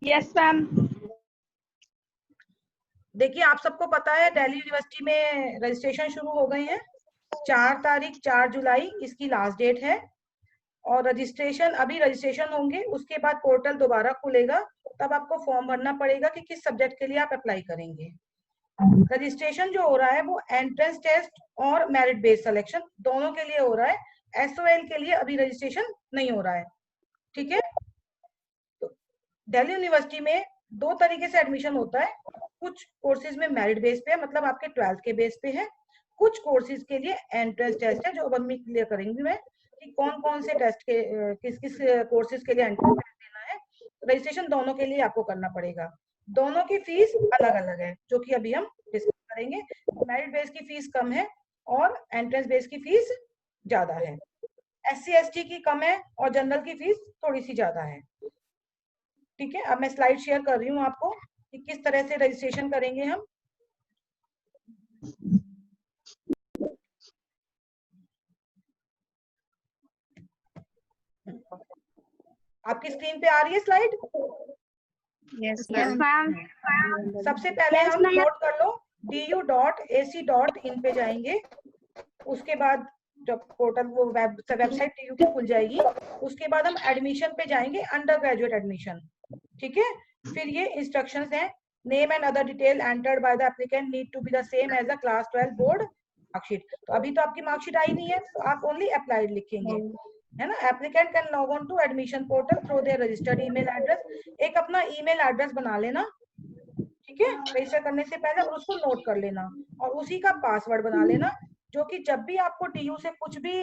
Yes ma'am. देखिए आप सबको पता है दिल्ली यूनिवर्सिटी में रजिस्ट्रेशन शुरू हो गए हैं। 4 जुलाई इसकी लास्ट डेट है और रजिस्ट्रेशन होंगे, उसके बाद पोर्टल दोबारा खुलेगा, तब आपको फॉर्म भरना पड़ेगा कि किस सब्जेक्ट के लिए आप अप्लाई करेंगे। रजिस्ट्रेशन जो हो रहा है वो एंट्रेंस टेस्ट और मेरिट बेस्ड सिलेक्शन दोनों के लिए हो रहा है। एसओएल के लिए अभी रजिस्ट्रेशन नहीं हो रहा है, ठीक है। तो दिल्ली यूनिवर्सिटी में 2 तरीके से एडमिशन होता है। कुछ कोर्सेज में मेरिट बेस पे है, मतलब आपके 12th के बेस पे है। कुछ कोर्सेज के लिए एंट्रेंस टेस्ट है, जो अब मैं क्लियर करेंगी मैं कि कौन कौन से टेस्ट के किस किस कोर्सेज के लिए एंट्रेंस टेस्ट देना है। रजिस्ट्रेशन दोनों के लिए आपको करना पड़ेगा। दोनों की फीस अलग अलग है, जो कि अभी हम डिस्कस करेंगे। मेरिट बेस की फीस कम है और एंट्रेंस बेस की फीस ज्यादा है। SC ST की कम है और जनरल की फीस थोड़ी सी ज्यादा है, ठीक है। अब मैं स्लाइड शेयर कर रही हूँ आपको कि किस तरह से रजिस्ट्रेशन करेंगे हम। आपकी स्क्रीन पे आ रही है स्लाइड? Yes ma'am. सबसे पहले हम नोट कर लो, du.ac.in पे जाएंगे। उसके बाद जब पोर्टल वो वेबसाइट DU की खुल जाएगी, उसके बाद हम एडमिशन पे जाएंगे, अंडर ग्रेजुएट एडमिशन, ठीक है। फिर ये इंस्ट्रक्शंस हैं, name and other detail entered by the applicant need to be the same as the class 12 board marksheet. तो अभी तो आपकी मार्कशीट आई नहीं है, तो आप ओनली अप्लाइड लिखेंगे, है ना। Applicant can log on to admission portal through their registered email address. एक अपना ईमेल एड्रेस बना लेना, ठीक है, रजिस्टर करने से पहले, और उसको नोट कर लेना, और उसी का पासवर्ड बना लेना, जो कि जब भी आपको DU से कुछ भी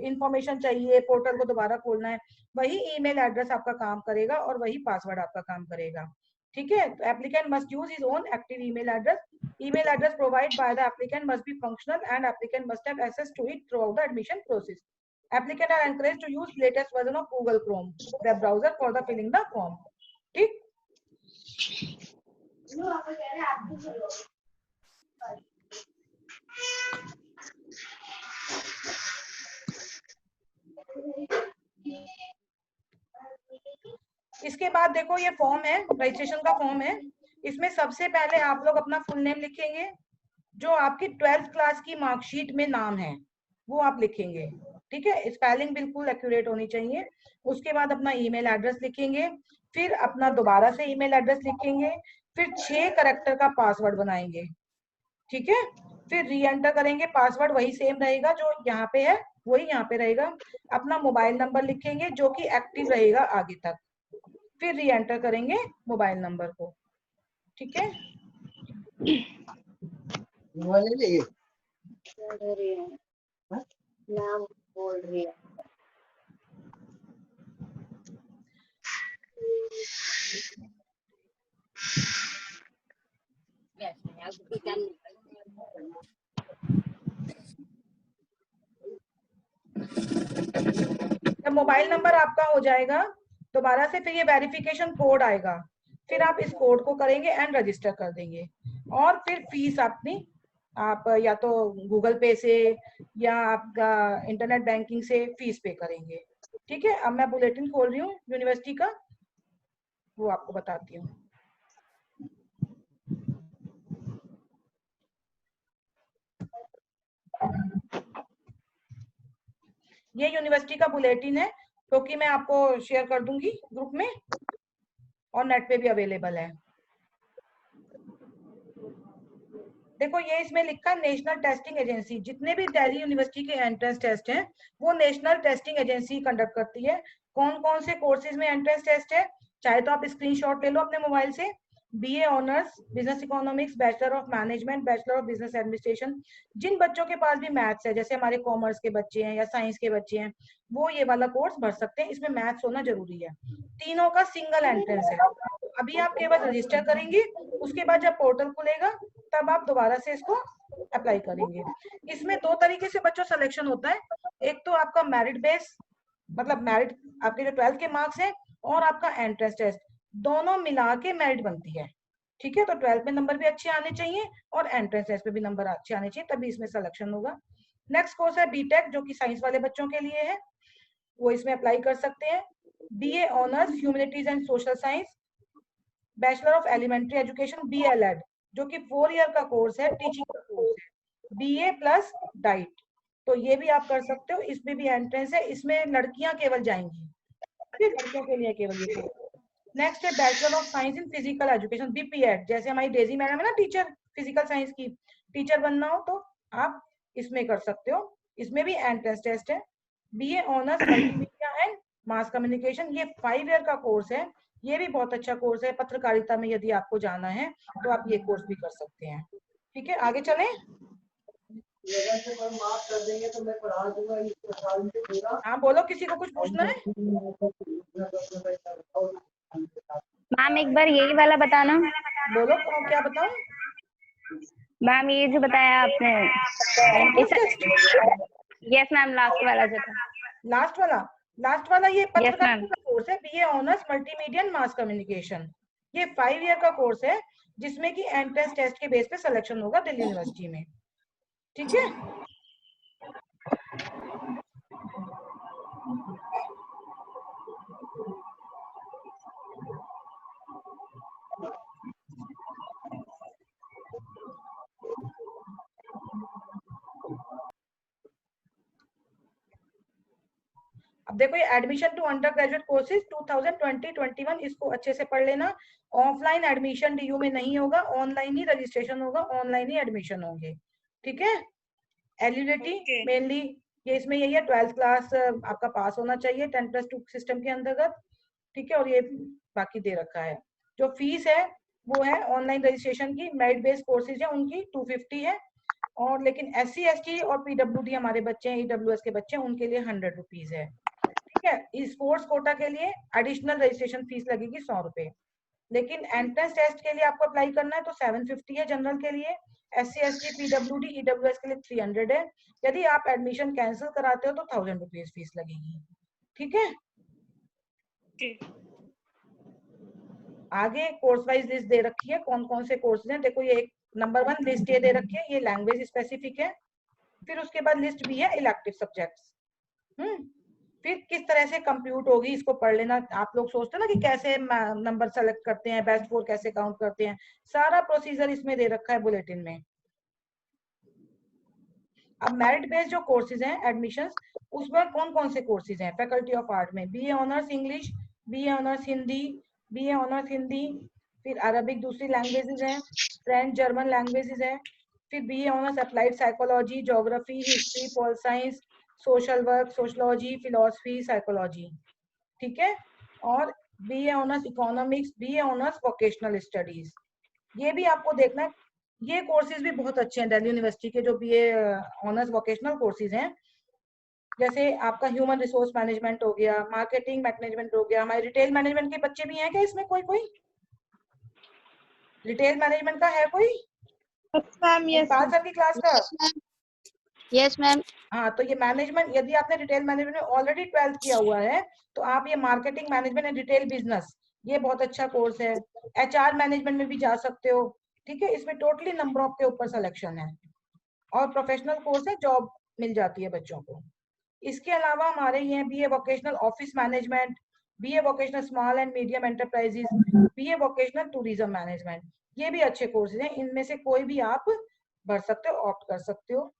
इंफॉर्मेशन चाहिए, पोर्टल को दोबारा खोलना है, वही ईमेल एड्रेस आपका काम करेगा और वही पासवर्ड आपका काम करेगा, ठीक है। तो applicant must use his own active email address. Email address provide by the applicant must be functional and applicant must have access to it throughout the admission process. Applicant are encouraged to use latest version of Google Chrome web browser for the filling the form, ठीक। इसके बाद देखो ये form है, registration का form है। इसमें सबसे पहले आप लोग अपना फुल नेम लिखेंगे, जो आपकी 12th क्लास की मार्कशीट में नाम है वो आप लिखेंगे, ठीक है। स्पेलिंग बिल्कुल एक्यूरेट होनी चाहिए। उसके बाद अपना ईमेल एड्रेस लिखेंगे, फिर अपना दोबारा से ईमेल एड्रेस लिखेंगे, फिर 6 कैरेक्टर का पासवर्ड बनाएंगे, ठीक है। फिर री एंटर करेंगे, पासवर्ड वही सेम रहेगा जो यहाँ पे है, वही यहाँ पे रहेगा। अपना मोबाइल नंबर लिखेंगे जो कि एक्टिव रहेगा आगे तक, फिर री एंटर करेंगे मोबाइल नंबर को, ठीक है। नाम बोल रही है। जब मोबाइल नंबर आपका हो जाएगा, दोबारा से फिर ये वेरिफिकेशन कोड आएगा, फिर आप इस कोड को करेंगे एंड रजिस्टर कर देंगे, और फिर फीस अपनी आप या तो गूगल पे से या आपका इंटरनेट बैंकिंग से फीस पे करेंगे, ठीक है। अब मैं बुलेटिन खोल रही हूँ यूनिवर्सिटी का, वो आपको बताती हूँ। ये यूनिवर्सिटी का बुलेटिन है, क्योंकि मैं आपको शेयर कर दूंगी ग्रुप में और नेट पे भी अवेलेबल है। देखो ये इसमें लिखा है नेशनल टेस्टिंग एजेंसी। जितने भी दिल्ली यूनिवर्सिटी के एंट्रेंस टेस्ट हैं वो नेशनल टेस्टिंग एजेंसी कंडक्ट करती है। कौन कौन से कोर्सेज में एंट्रेंस टेस्ट है, चाहे तो आप स्क्रीनशॉट ले लो अपने मोबाइल से। BA honours, business economics, bachelor of management, bachelor of business administration. जिन बच्चों के पास भी मैथ्स है, जैसे हमारे कॉमर्स के बच्चे हैं या साइंस के बच्चे हैं, वो ये वाला कोर्स भर सकते हैं। इसमें मैथ्स होना जरूरी है। तीनों का सिंगल एंट्रेंस है। अभी आप केवल रजिस्टर करेंगे, उसके बाद जब पोर्टल खुलेगा तब आप दोबारा से इसको अप्लाई करेंगे। इसमें 2 तरीके से बच्चों सिलेक्शन होता है। एक तो आपका मेरिट बेस, मतलब मेरिट आपके जो 12th के मार्क्स हैं, और आपका एंट्रेंस टेस्ट, दोनों मिला के मेरिट बनती है, ठीक है। तो 12th में नंबर भी अच्छे आने चाहिए और एंट्रेंस टेस्ट में भी नंबर अच्छे आने चाहिए, तभी इसमें सिलेक्शन होगा। नेक्स्ट कोर्स है BTech, जो कि साइंस वाले बच्चों के लिए है, वो इसमें अप्लाई कर सकते हैं। BA honours, humanities and social science, bachelor of elementary education BLED, जो कि 4 ईयर का कोर्स है, टीचिंग का कोर्स है, BA प्लस डाइट, तो ये भी आप कर सकते हो। इसमें भी एंट्रेंस है, इसमें लड़कियां केवल जाएंगी, लड़कियों के लिए केवल ये कोर्स। नेक्स्ट है bachelor of science in physical education BPEd, जैसे हमारी डेजी मैडम है ना टीचर फिजिकल साइंस की, टीचर बनना हो तो आप इसमें कर सकते हो। इसमें भी एंट्रेंस टेस्ट है। BA honours multimedia and mass communication, ये 5 ईयर का कोर्स है, ये भी बहुत अच्छा कोर्स है। पत्रकारिता में यदि आपको जाना है तो आप ये कोर्स भी कर सकते हैं। ठीक है, आगे चलें। माफ कर देंगे तो मैं पढ़ा दूंगा। हाँ बोलो, किसी को कुछ पूछना है? मैम एक बार यही वाला बताना। बोलो, क्या बताऊं? मैम ये जो बताया आपने, यस मैम, लास्ट वाला जो था। लास्ट वाला ये Yes, पत्रकारिता ma'am. का कोर्स है, BA honours multimedia and mass communication. ये 5 ईयर का कोर्स है, जिसमें कि एंट्रेंस टेस्ट के बेस पे सिलेक्शन होगा दिल्ली यूनिवर्सिटी में। ठीक है, अब देखो ये admission to undergraduate courses 2020-21, इसको अच्छे से पढ़ लेना। ऑफलाइन एडमिशन DU में नहीं होगा, ऑनलाइन ही रजिस्ट्रेशन होगा, ऑनलाइन ही एडमिशन होंगे। ठीक है, एलिजिबिलिटी मेनली ये इसमें यही है, 12th क्लास आपका पास होना चाहिए 10+2 सिस्टम के अंतर्गत। ठीक है, और ये बाकी दे रखा है। जो फीस है वो है ऑनलाइन रजिस्ट्रेशन की, मेरिट बेस्ड कोर्सेज है उनकी 250 है, और लेकिन SC ST और PWD हमारे बच्चे हैं, EWS के बच्चे हैं, उनके लिए 100 रुपीज है। ठीक है, स्पोर्ट्स कोटा के लिए एडिशनल रजिस्ट्रेशन फीस लगेगी 100 रुपए। लेकिन एंट्रेंस टेस्ट के लिए आपको अप्लाई करना है तो 750 है जनरल के लिए, SC ST PWD EWS के लिए 300 है। यदि आप एडमिशन कैंसिल कराते हो तो 1000 रुपीज फीस लगेगी। ठीक है, आगे कोर्स वाइज लिस्ट दे रखी है, कौन कौन से कोर्सेज हैं। देखो ये एक नंबर 1 लिस्ट ये दे रखी है, ये लैंग्वेज स्पेसिफिक है। फिर उसके बाद लिस्ट भी है इलेक्टिव सब्जेक्ट्स। फिर किस तरह से कंप्यूट होगी इसको पढ़ लेना। आप लोग सोचते हैं ना कि कैसे नंबर सेलेक्ट करते हैं, बेस्ट स्कोर कैसे काउंट करते हैं, सारा प्रोसीजर इसमें दे रखा है बुलेटिन में। अब मेरिट बेस्ड जो कोर्सेज हैं एडमिशंस, उसमें कौन कौन से कोर्सेज हैं फैकल्टी ऑफ आर्ट में? BA honours English, BA honours Hindi, BA honours Hindi, फिर अरबिक दूसरी लैंग्वेजेस हैं, फ्रेंच जर्मन लैंग्वेजेस हैं, फिर BA honours applied psychology, geography, history, pol science, social work, sociology, philosophy, psychology. ठीक है, और BA honours economics, BA honours vocational studies, ये भी आपको देखना है। ये कोर्सेज भी बहुत अच्छे हैं दिल्ली यूनिवर्सिटी के, जो BA ऑनर्स वोकेशनल कोर्सेज हैं। जैसे आपका ह्यूमन रिसोर्स मैनेजमेंट हो गया, मार्केटिंग मैनेजमेंट हो गया, हमारे रिटेल मैनेजमेंट के बच्चे भी हैं क्या इसमें? कोई रिटेल मैनेजमेंट का है कोई? पाल सर की क्लास का? Yes ma'am. हाँ, तो ये मैनेजमेंट, यदि आपने रिटेल मैनेजमेंट में ऑलरेडी 12th किया हुआ है तो आप ये marketing management and retail business, ये बहुत अच्छा कोर्स है। HR मैनेजमेंट में भी जा सकते हो। ठीक है, इसमें टोटली नंबर ऑफ के ऊपर सिलेक्शन है, और प्रोफेशनल कोर्स है, जॉब मिल जाती है बच्चों को। इसके अलावा हमारे ये BA vocational office management, BA vocational small and medium enterprises, BA vocational tourism management, ये भी अच्छे कोर्सेज हैं। इनमें से कोई भी आप भर सकते हो, ऑप्ट कर सकते हो।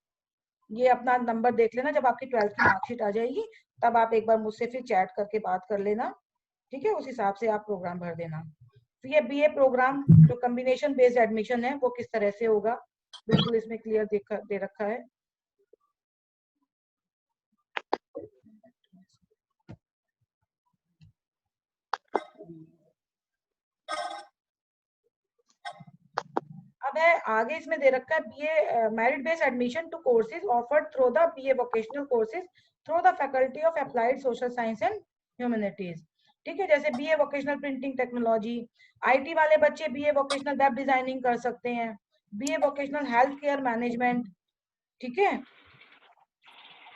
ये अपना नंबर देख लेना, जब आपकी 12th की मार्कशीट आ जाएगी तब आप एक बार मुझसे फिर चैट करके बात कर लेना। ठीक है, उस हिसाब से आप प्रोग्राम भर देना। तो ये BA प्रोग्राम जो कॉम्बिनेशन बेस्ड एडमिशन है वो किस तरह से होगा, बिल्कुल इसमें क्लियर दे रखा है। अब है आगे इसमें दे रखा है BA merit based admission to courses offered through the BA vocational courses through the faculty of applied social science and humanities. ठीक है, जैसे BA vocational printing technology, IT वाले बच्चे BA वोकेशनल वेब डिजाइनिंग कर सकते हैं, BA vocational health care management. ठीक है,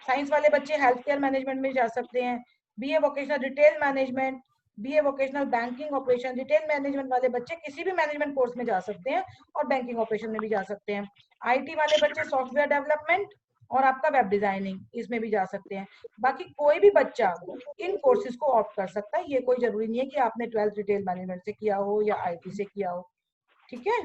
साइंस वाले बच्चे हेल्थ केयर मैनेजमेंट में जा सकते हैं, BA vocational retail management, BA vocational banking operation. Retail management वाले बच्चे किसी भी मैनेजमेंट कोर्स में जा सकते हैं और बैंकिंग ऑपरेशन में भी जा सकते हैं। IT वाले बच्चे सॉफ्टवेयर डेवलपमेंट और आपका वेब डिजाइनिंग, इसमें भी जा सकते हैं। बाकी कोई भी बच्चा इन कोर्सेज को ऑप्ट कर सकता है, ये कोई जरूरी नहीं है कि आपने 12th रिटेल मैनेजमेंट से किया हो या आईटी से किया हो, ठीक है।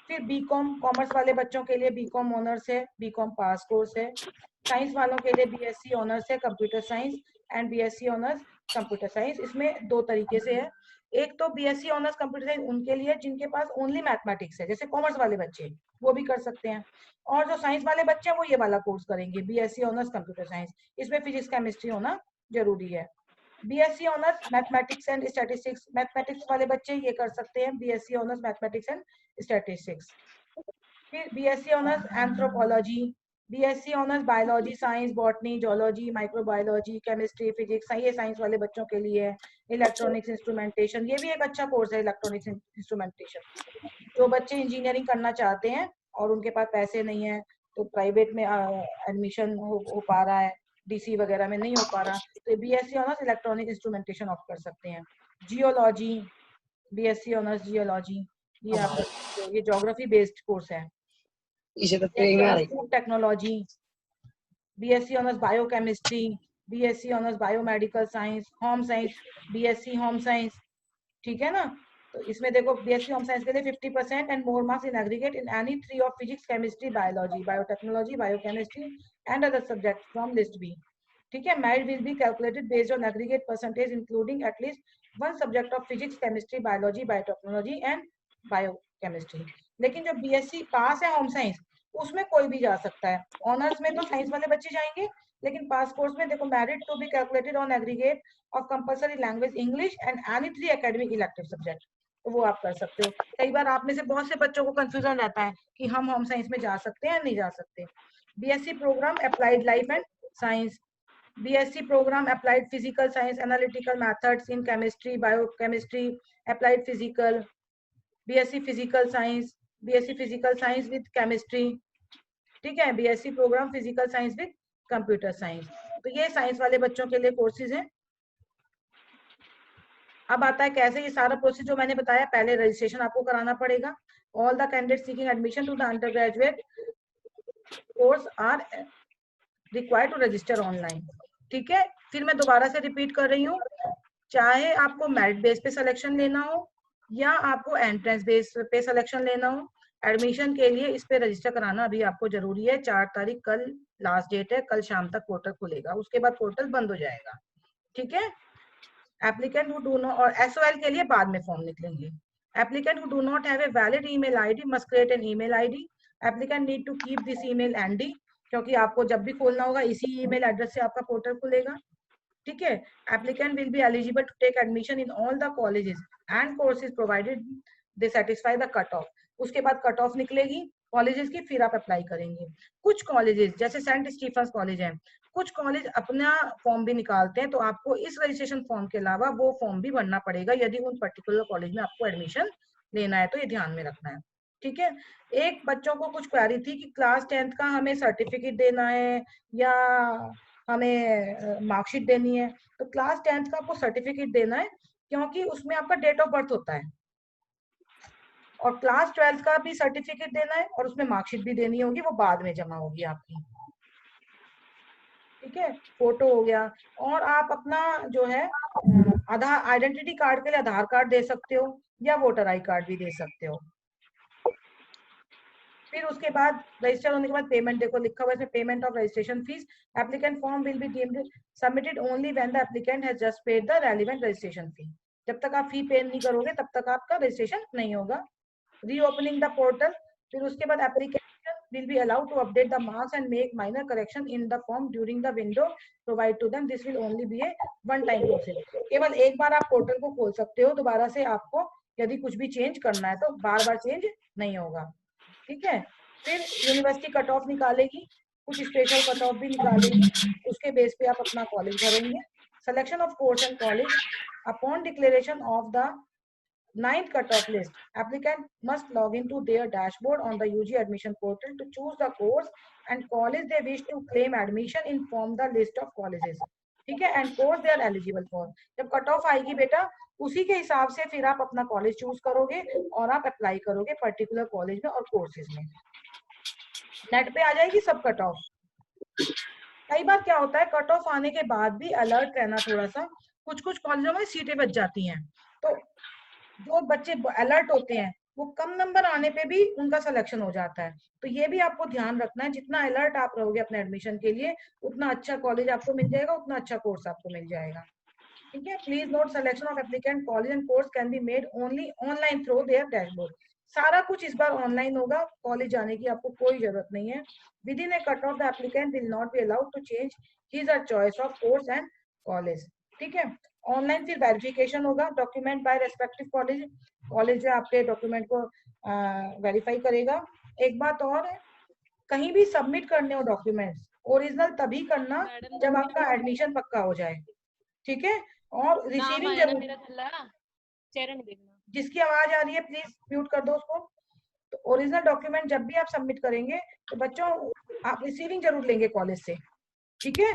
फिर बीकॉम कॉमर्स वाले बच्चों के लिए बीकॉम ऑनर्स है, बीकॉम पास कोर्स है। साइंस वालों के लिए बीएससी ऑनर्स है computer science and BSc honours computer science. इसमें दो तरीके से है, एक तो बीएससी ऑनर्स कंप्यूटर साइंस उनके लिए जिनके पास ओनली मैथमेटिक्स है, जैसे कॉमर्स वाले बच्चे वो भी कर सकते हैं, और जो साइंस वाले बच्चे हैं वो ये वाला कोर्स करेंगे बीएससी ऑनर्स कंप्यूटर साइंस। इसमें फिजिक्स केमिस्ट्री होना जरूरी है। BSc honours mathematics and statistics, mathematics वाले बच्चे ये कर सकते हैं BSc honours mathematics and statistics. फिर BSc honours anthropology, BSc honours biology science, botany, zoology, microbiology, chemistry, physics, ये साइंस वाले बच्चों के लिए है। इलेक्ट्रॉनिक्स इंस्ट्रूमेंटेशन, ये भी एक अच्छा कोर्स है इलेक्ट्रॉनिक्स इंस्ट्रूमेंटेशन। जो बच्चे इंजीनियरिंग करना चाहते हैं और उनके पास पैसे नहीं है, तो प्राइवेट में एडमिशन हो पा रहा है, डीसी वगैरह में नहीं हो पा रहा, तो BSc honours electronic instrumentation opt कर सकते हैं। जियोलॉजी, बीएससी ऑनर्स जियोलॉजी, ये आप कर सकते हो, ये ज्योग्राफी बेस्ड कोर्स है। Food technology, BSc honours biochemistry, BSc honours biomedical science, home science, BSc home science, ठीक है ना। तो इसमें देखो बीएससी होम साइंस के लिए 50% and more marks in aggregate in any 3 of physics, chemistry, biology, biotechnology, biochemistry and other subject from list B, ठीक है। Merit will be calculated based on aggregate percentage including at least 1 subject of physics, chemistry, biology, biotechnology and biochemistry. लेकिन जो BSc pass है home science, उसमें कोई भी जा सकता है। ऑनर्स में तो साइंस वाले बच्चे जाएंगे, लेकिन पास कोर्स में देखो merit to be calculated on aggregate of compulsory language English and any 3 academic elective subject, तो वो आप कर सकते हो। कई बार आप में से बहुत से बच्चों को कंफ्यूजन रहता है कि हम होम साइंस में जा सकते हैं या नहीं जा सकते। BSc program applied life and science, BSc program applied physical science, analytical methods in chemistry, biochemistry, applied physical, BSc physical science, BSc physical science with chemistry, ठीक है। BSc program physical science with computer science, तो ये science वाले बच्चों के लिए courses हैं। अब आता है कैसे ये सारा प्रोसेस जो मैंने बताया, पहले रजिस्ट्रेशन आपको कराना पड़ेगा। All the candidate seeking admission to the undergraduate course are required to register online, ठीक है। फिर मैं दोबारा से रिपीट कर रही हूँ, चाहे आपको मेरिट बेस पे सिलेक्शन लेना हो या आपको एंट्रेंस बेस पे सिलेक्शन लेना हो, एडमिशन के लिए इस पे रजिस्टर कराना अभी आपको जरूरी है। 4 तारीख कल लास्ट डेट है, कल शाम तक पोर्टल खुलेगा, उसके बाद पोर्टल बंद हो जाएगा, ठीक है। एप्लीकेंट हु डू नॉट, और एसओएल के लिए बाद में फॉर्म निकलेंगे। Applicant who do not have a valid email ID must create an email ID. Applicant need to keep this email handy, क्योंकि आपको जब भी खोलना होगा इसी ईमेल एड्रेस से आपका पोर्टल खुलेगा, ठीक है। Applicant will be eligible to take admission in all the colleges and courses provided they satisfy the cut off. उसके बाद कट ऑफ निकलेगी कॉलेजेस की, फिर आप अप्लाई करेंगे। कुछ कॉलेजेस जैसे सेंट स्टीफंस कॉलेज है, कुछ कॉलेज अपना फॉर्म भी निकालते हैं, तो आपको इस रजिस्ट्रेशन फॉर्म के अलावा वो फॉर्म भी भरना पड़ेगा यदि उन पर्टिकुलर कॉलेज में आपको एडमिशन लेना है, तो ये ध्यान में रखना है, ठीक है। एक बच्चों को कुछ क्वेरी थी कि क्लास 10th का हमें सर्टिफिकेट देना है या हमें मार्कशीट देनी है। तो क्लास 10th का आपको सर्टिफिकेट देना है, क्योंकि उसमें आपका डेट ऑफ बर्थ होता है, और क्लास 12th का भी सर्टिफिकेट देना है और उसमें मार्कशीट भी देनी होगी, वो बाद में जमा होगी आपकी, ठीक है। फोटो हो गया, और आप अपना जो है आधार आइडेंटिटी कार्ड के लिए आधार कार्ड दे सकते हो या वोटर आई कार्ड भी दे सकते हो। फिर उसके बाद रजिस्टर होने के बाद पेमेंट, देखो लिखा हुआ है इसमें, payment of registration fees, applicant form will be deemed submitted only when the applicant has just paid the relevant registration fee. जब तक आप फी पे नहीं करोगे तब तक आपका रजिस्ट्रेशन नहीं होगा। रीओपनिंग द पोर्टल, फिर उसके बाद application will be allowed to update the marks and make minor correction in the form during the window provide to them. This will only be a one time process. केवल एक बार आप portal को खोल सकते हो, दोबारा से आपको यदि कुछ भी चेंज करना है तो बार बार चेंज नहीं होगा, ठीक है। फिर यूनिवर्सिटी कट ऑफ निकालेगी, कुछ स्पेशल कट ऑफ भी निकालेगी, उसके बेस पे आप अपना कॉलेज भरेंगे। Selection of course and college, upon declaration of the 9th cutoff list, applicant must log into their dashboard on the UG admission portal to choose the course and college they wish to claim admission, inform the list of colleges, ठीक है, and course they are eligible for। जब cut off आएगी बेटा, उसी के हिसाब से फिर आप अपना कॉलेज चूज करोगे और आप अप्लाई करोगे पर्टिकुलर कॉलेज में और कोर्सेज में। नेट पे आ जाएगी सब कट ऑफ। कई बार क्या होता है, कट ऑफ आने के बाद भी अलर्ट रहना थोड़ा सा, कुछ कुछ कॉलेजों में सीटें बच जाती हैं, तो जो बच्चे अलर्ट होते हैं वो कम नंबर आने पे भी उनका सिलेक्शन हो जाता है। तो ये भी आपको ध्यान रखना है, जितना अलर्ट आप रहोगे अपने एडमिशन के लिए उतना अच्छा कॉलेज आपको मिल जाएगा, उतना अच्छा कोर्स आपको मिल जाएगा। ठीक है। Please note selection of applicant college and course can be made only online through their dashboard. सारा कुछ इस बार ऑनलाइन होगा, कॉलेज जाने की आपको कोई जरूरत नहीं है। Within a cut off the applicant will not be allowed to change his और choice of course and college. ठीक है। ऑनलाइन फिर वेरिफिकेशन होगा, document by respective college, college जो आपके डॉक्यूमेंट को वेरीफाई करेगा। एक बात और है, कहीं भी सबमिट करने हो डॉक्यूमेंट्स ओरिजिनल तभी करना जब आपका एडमिशन पक्का हो जाए। ठीक है। और रिसीविंग जरूर, जिसकी आवाज आ रही है प्लीज म्यूट कर दो उसको। तो ओरिजिनल डॉक्यूमेंट जब भी आप सबमिट करेंगे तो बच्चों आप रिसीविंग जरूर लेंगे कॉलेज से। ठीक है।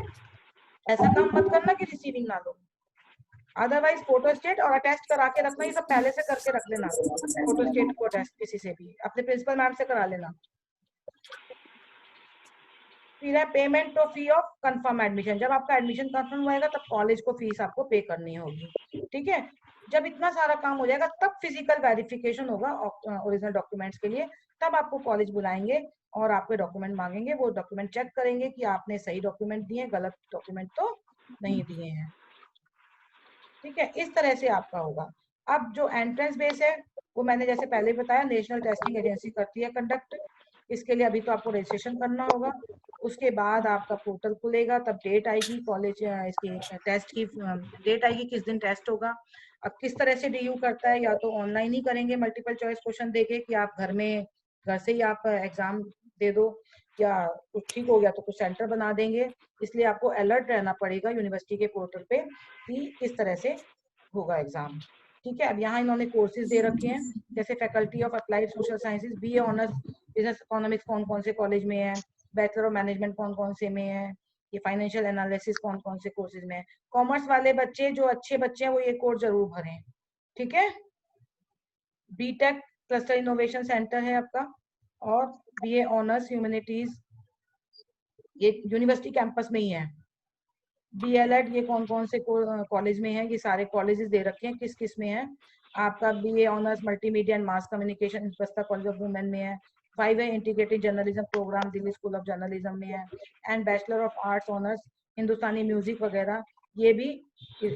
ऐसा काम मत करना कि रिसीविंग ना लो। अदरवाइज फोटो स्टेट और अटेस्ट करा के रखना, ये सब पहले से करके रख लेना। फोटो स्टेट को अटेस्ट किसी से भी अपने प्रिंसिपल मैम से करा लेना। फिर है payment of fee of confirm admission. जब आपका एडमिशन कंफर्म होएगा तब कॉलेज को फीस आपको पे करनी होगी। ठीक है। जब इतना सारा काम हो जाएगा तब फिजिकल वेरिफिकेशन होगा ओरिजिनल डॉक्यूमेंट्स के लिए, तब आपको कॉलेज बुलाएंगे और आपके डॉक्यूमेंट मांगेंगे। वो डॉक्यूमेंट चेक करेंगे कि आपने सही डॉक्यूमेंट दिए, गलत डॉक्यूमेंट तो नहीं दिए हैं। ठीक है। इस तरह से आपका होगा। अब जो एंट्रेंस बेस है वो मैंने जैसे पहले बताया नेशनल टेस्टिंग एजेंसी करती है कंडक्ट। इसके लिए अभी तो आपको रजिस्ट्रेशन करना होगा, उसके बाद आपका पोर्टल खुलेगा, तब डेट आएगी कॉलेज इसकी टेस्ट की डेट आएगी, किस दिन टेस्ट होगा। अब किस तरह से डीयू करता है, या तो ऑनलाइन ही करेंगे मल्टीपल चॉइस क्वेश्चन देके कि आप घर से ही आप एग्जाम दे दो, या कुछ ठीक हो गया तो कुछ सेंटर बना देंगे। इसलिए आपको अलर्ट रहना पड़ेगा यूनिवर्सिटी के पोर्टल पे कि किस तरह से होगा एग्जाम। ठीक है। अब यहाँ इन्होंने कोर्सेज दे रखे हैं, जैसे faculty of applied social sciences, BA honours business economics कौन कौन से कॉलेज में है, बैचलर ऑफ मैनेजमेंट कौन कौन से में है, ये फाइनेंशियल एनालिसिस कौन कौन से कोर्सेज में है। कॉमर्स वाले बच्चे जो अच्छे बच्चे हैं वो ये कोर्स जरूर भरें। ठीक है। बीटेक क्लस्टर इनोवेशन सेंटर है आपका, और बीए ऑनर्स ह्यूमैनिटीज ये यूनिवर्सिटी कैंपस में ही है। बीएलएड ये कौन कौन से कॉलेज में है, ये सारे कॉलेजेस दे रखे हैं किस किस में है। आपका BA honours multimedia and mass communication बस्ता कॉलेज ऑफ वुमेन में है। 5 integrated journalism program Delhi school of journalism में है। And bachelor of arts honours Hindustani music वगैरह ये भी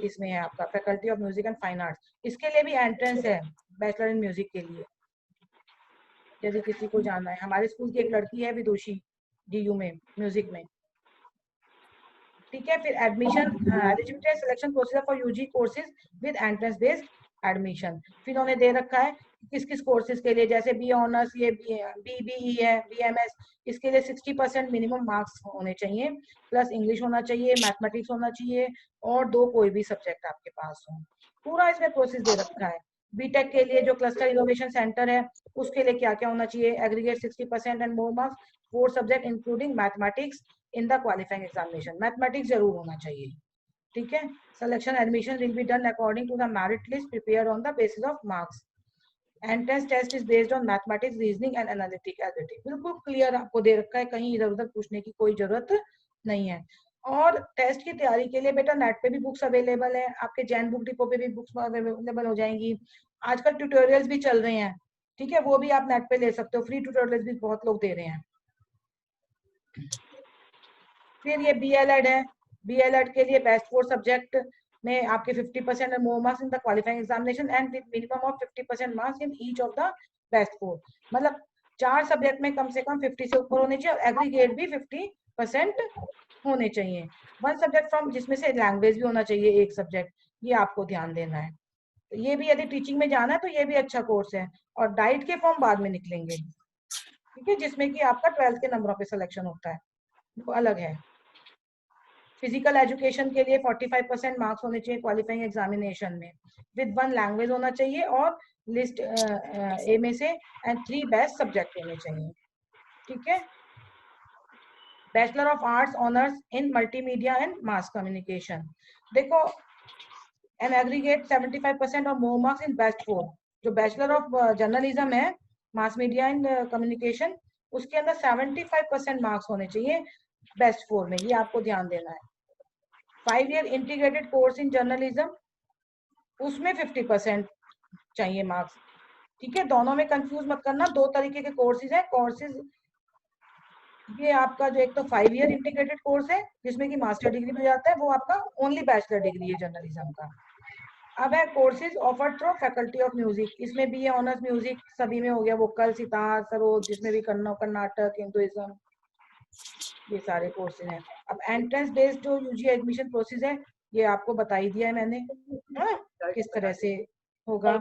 इसमें है आपका faculty of music and fine arts. इसके लिए भी एंट्रेंस है बैचलर इन म्यूजिक के लिए, यदि किसी को जाना है। हमारे स्कूल की एक लड़की है विदुषी डीयू में म्यूजिक में। ठीक है। फिर admission eligibility selection procedure for UG courses with entrance based admission. फिर उन्होंने दे रखा है किस किस कोर्सेज के लिए, जैसे बी ऑनर्स ये बीबीई है, बीएमएस, इसके लिए 60% मिनिमम मार्क्स होने चाहिए, प्लस इंग्लिश होना चाहिए, मैथमेटिक्स होना चाहिए, और 2 कोई भी सब्जेक्ट आपके पास हो। पूरा इसमें प्रोसेस दे रखा है। बीटेक के लिए जो क्लस्टर इनोवेशन सेंटर है उसके लिए क्या क्या होना चाहिए, aggregate 60% and more marks, 4 subject including mathematics in the qualifying examination. Mathematics जरूर होना चाहिए। ठीक है। Selection admission will be done according to the merit list prepared on the basis of marks. Entrance test is based on mathematics reasoning and analytic ability. बिल्कुल clear आपको दे रखा है, कहीं इधर उधर पूछने की कोई जरूरत नहीं है। और टेस्ट की तैयारी के लिए बेटा नेट पे भी बुक्स अवेलेबल है, आपके जैन बुक डिपो पे भी बुक्स अवेलेबल हो जाएंगी। आजकल ट्यूटोरियल्स भी चल रहे हैं। ठीक है। वो भी आप नेट पे ले सकते हो, फ्री ट्यूटोरियल्स भी बहुत लोग दे रहे हैं। फिर ये बीएलएड है, बीएलएड के लिए बेस्ट 4 सब्जेक्ट में आपके 50% and more marks in the qualifying examination and with minimum of 50% marks in each of the best 4। मतलब 4 सब्जेक्ट में कम से कम 50 से ऊपर होने चाहिए, और एग्रीगेट भी 50% होने चाहिए। 1 सब्जेक्ट फ्रॉम, जिसमें से लैंग्वेज भी होना चाहिए 1 सब्जेक्ट, ये आपको ध्यान देना है। तो ये भी यदि टीचिंग में जाना है तो ये भी अच्छा कोर्स है। और डाइट के फॉर्म बाद में निकलेंगे। ठीक है। जिसमें कि आपका 12th के नंबरों पे सिलेक्शन होता है, वो अलग है। फिजिकल एजुकेशन के लिए 45% मार्क्स होने चाहिए क्वालिफाइंग एग्जामिनेशन में, विद 1 लैंग्वेज होना चाहिए, और लिस्ट ए में से एंड 3 बेस्ट सब्जेक्ट होने चाहिए। ठीक है। Bachelor of arts honours in multimedia and mass communication, देखो एन एग्रीगेट 75% और मोर मार्क्स इन बेस्ट 4। जो बैचलर ऑफ जर्नलिज्म है, मास मीडिया एंड कम्युनिकेशन, उसके अंदर 75% मार्क्स होने चाहिए बेस्ट 4 में, ये आपको ध्यान देना है। 5 year integrated course in journalism, उसमें 50% चाहिए मार्क्स। ठीक है, दोनों में कंफ्यूज मत करना, दो तरीके के कोर्सेज है। कोर्सेज ये आपका जो एक तो 5 ईयर इंटीग्रेटेड कोर्स है जिसमें कि मास्टर डिग्री मिल जाता है, वो आपका ओनली बैचलर डिग्री है जर्नलिज्म का। अब है courses offered through faculty of music, इसमें भी ऑनर्स म्यूजिक सभी में हो गया, वोकल, सितार, सरोद, जिसमें भी कर्नाटक, हिंदुइज्म, ये सारे कोर्सेज हैं। अब एंट्रेंस बेस्ड जो यूजी एडमिशन प्रोसेस है, ये आपको बता ही दिया है मैंने, हाँ, किस तरह से होगा।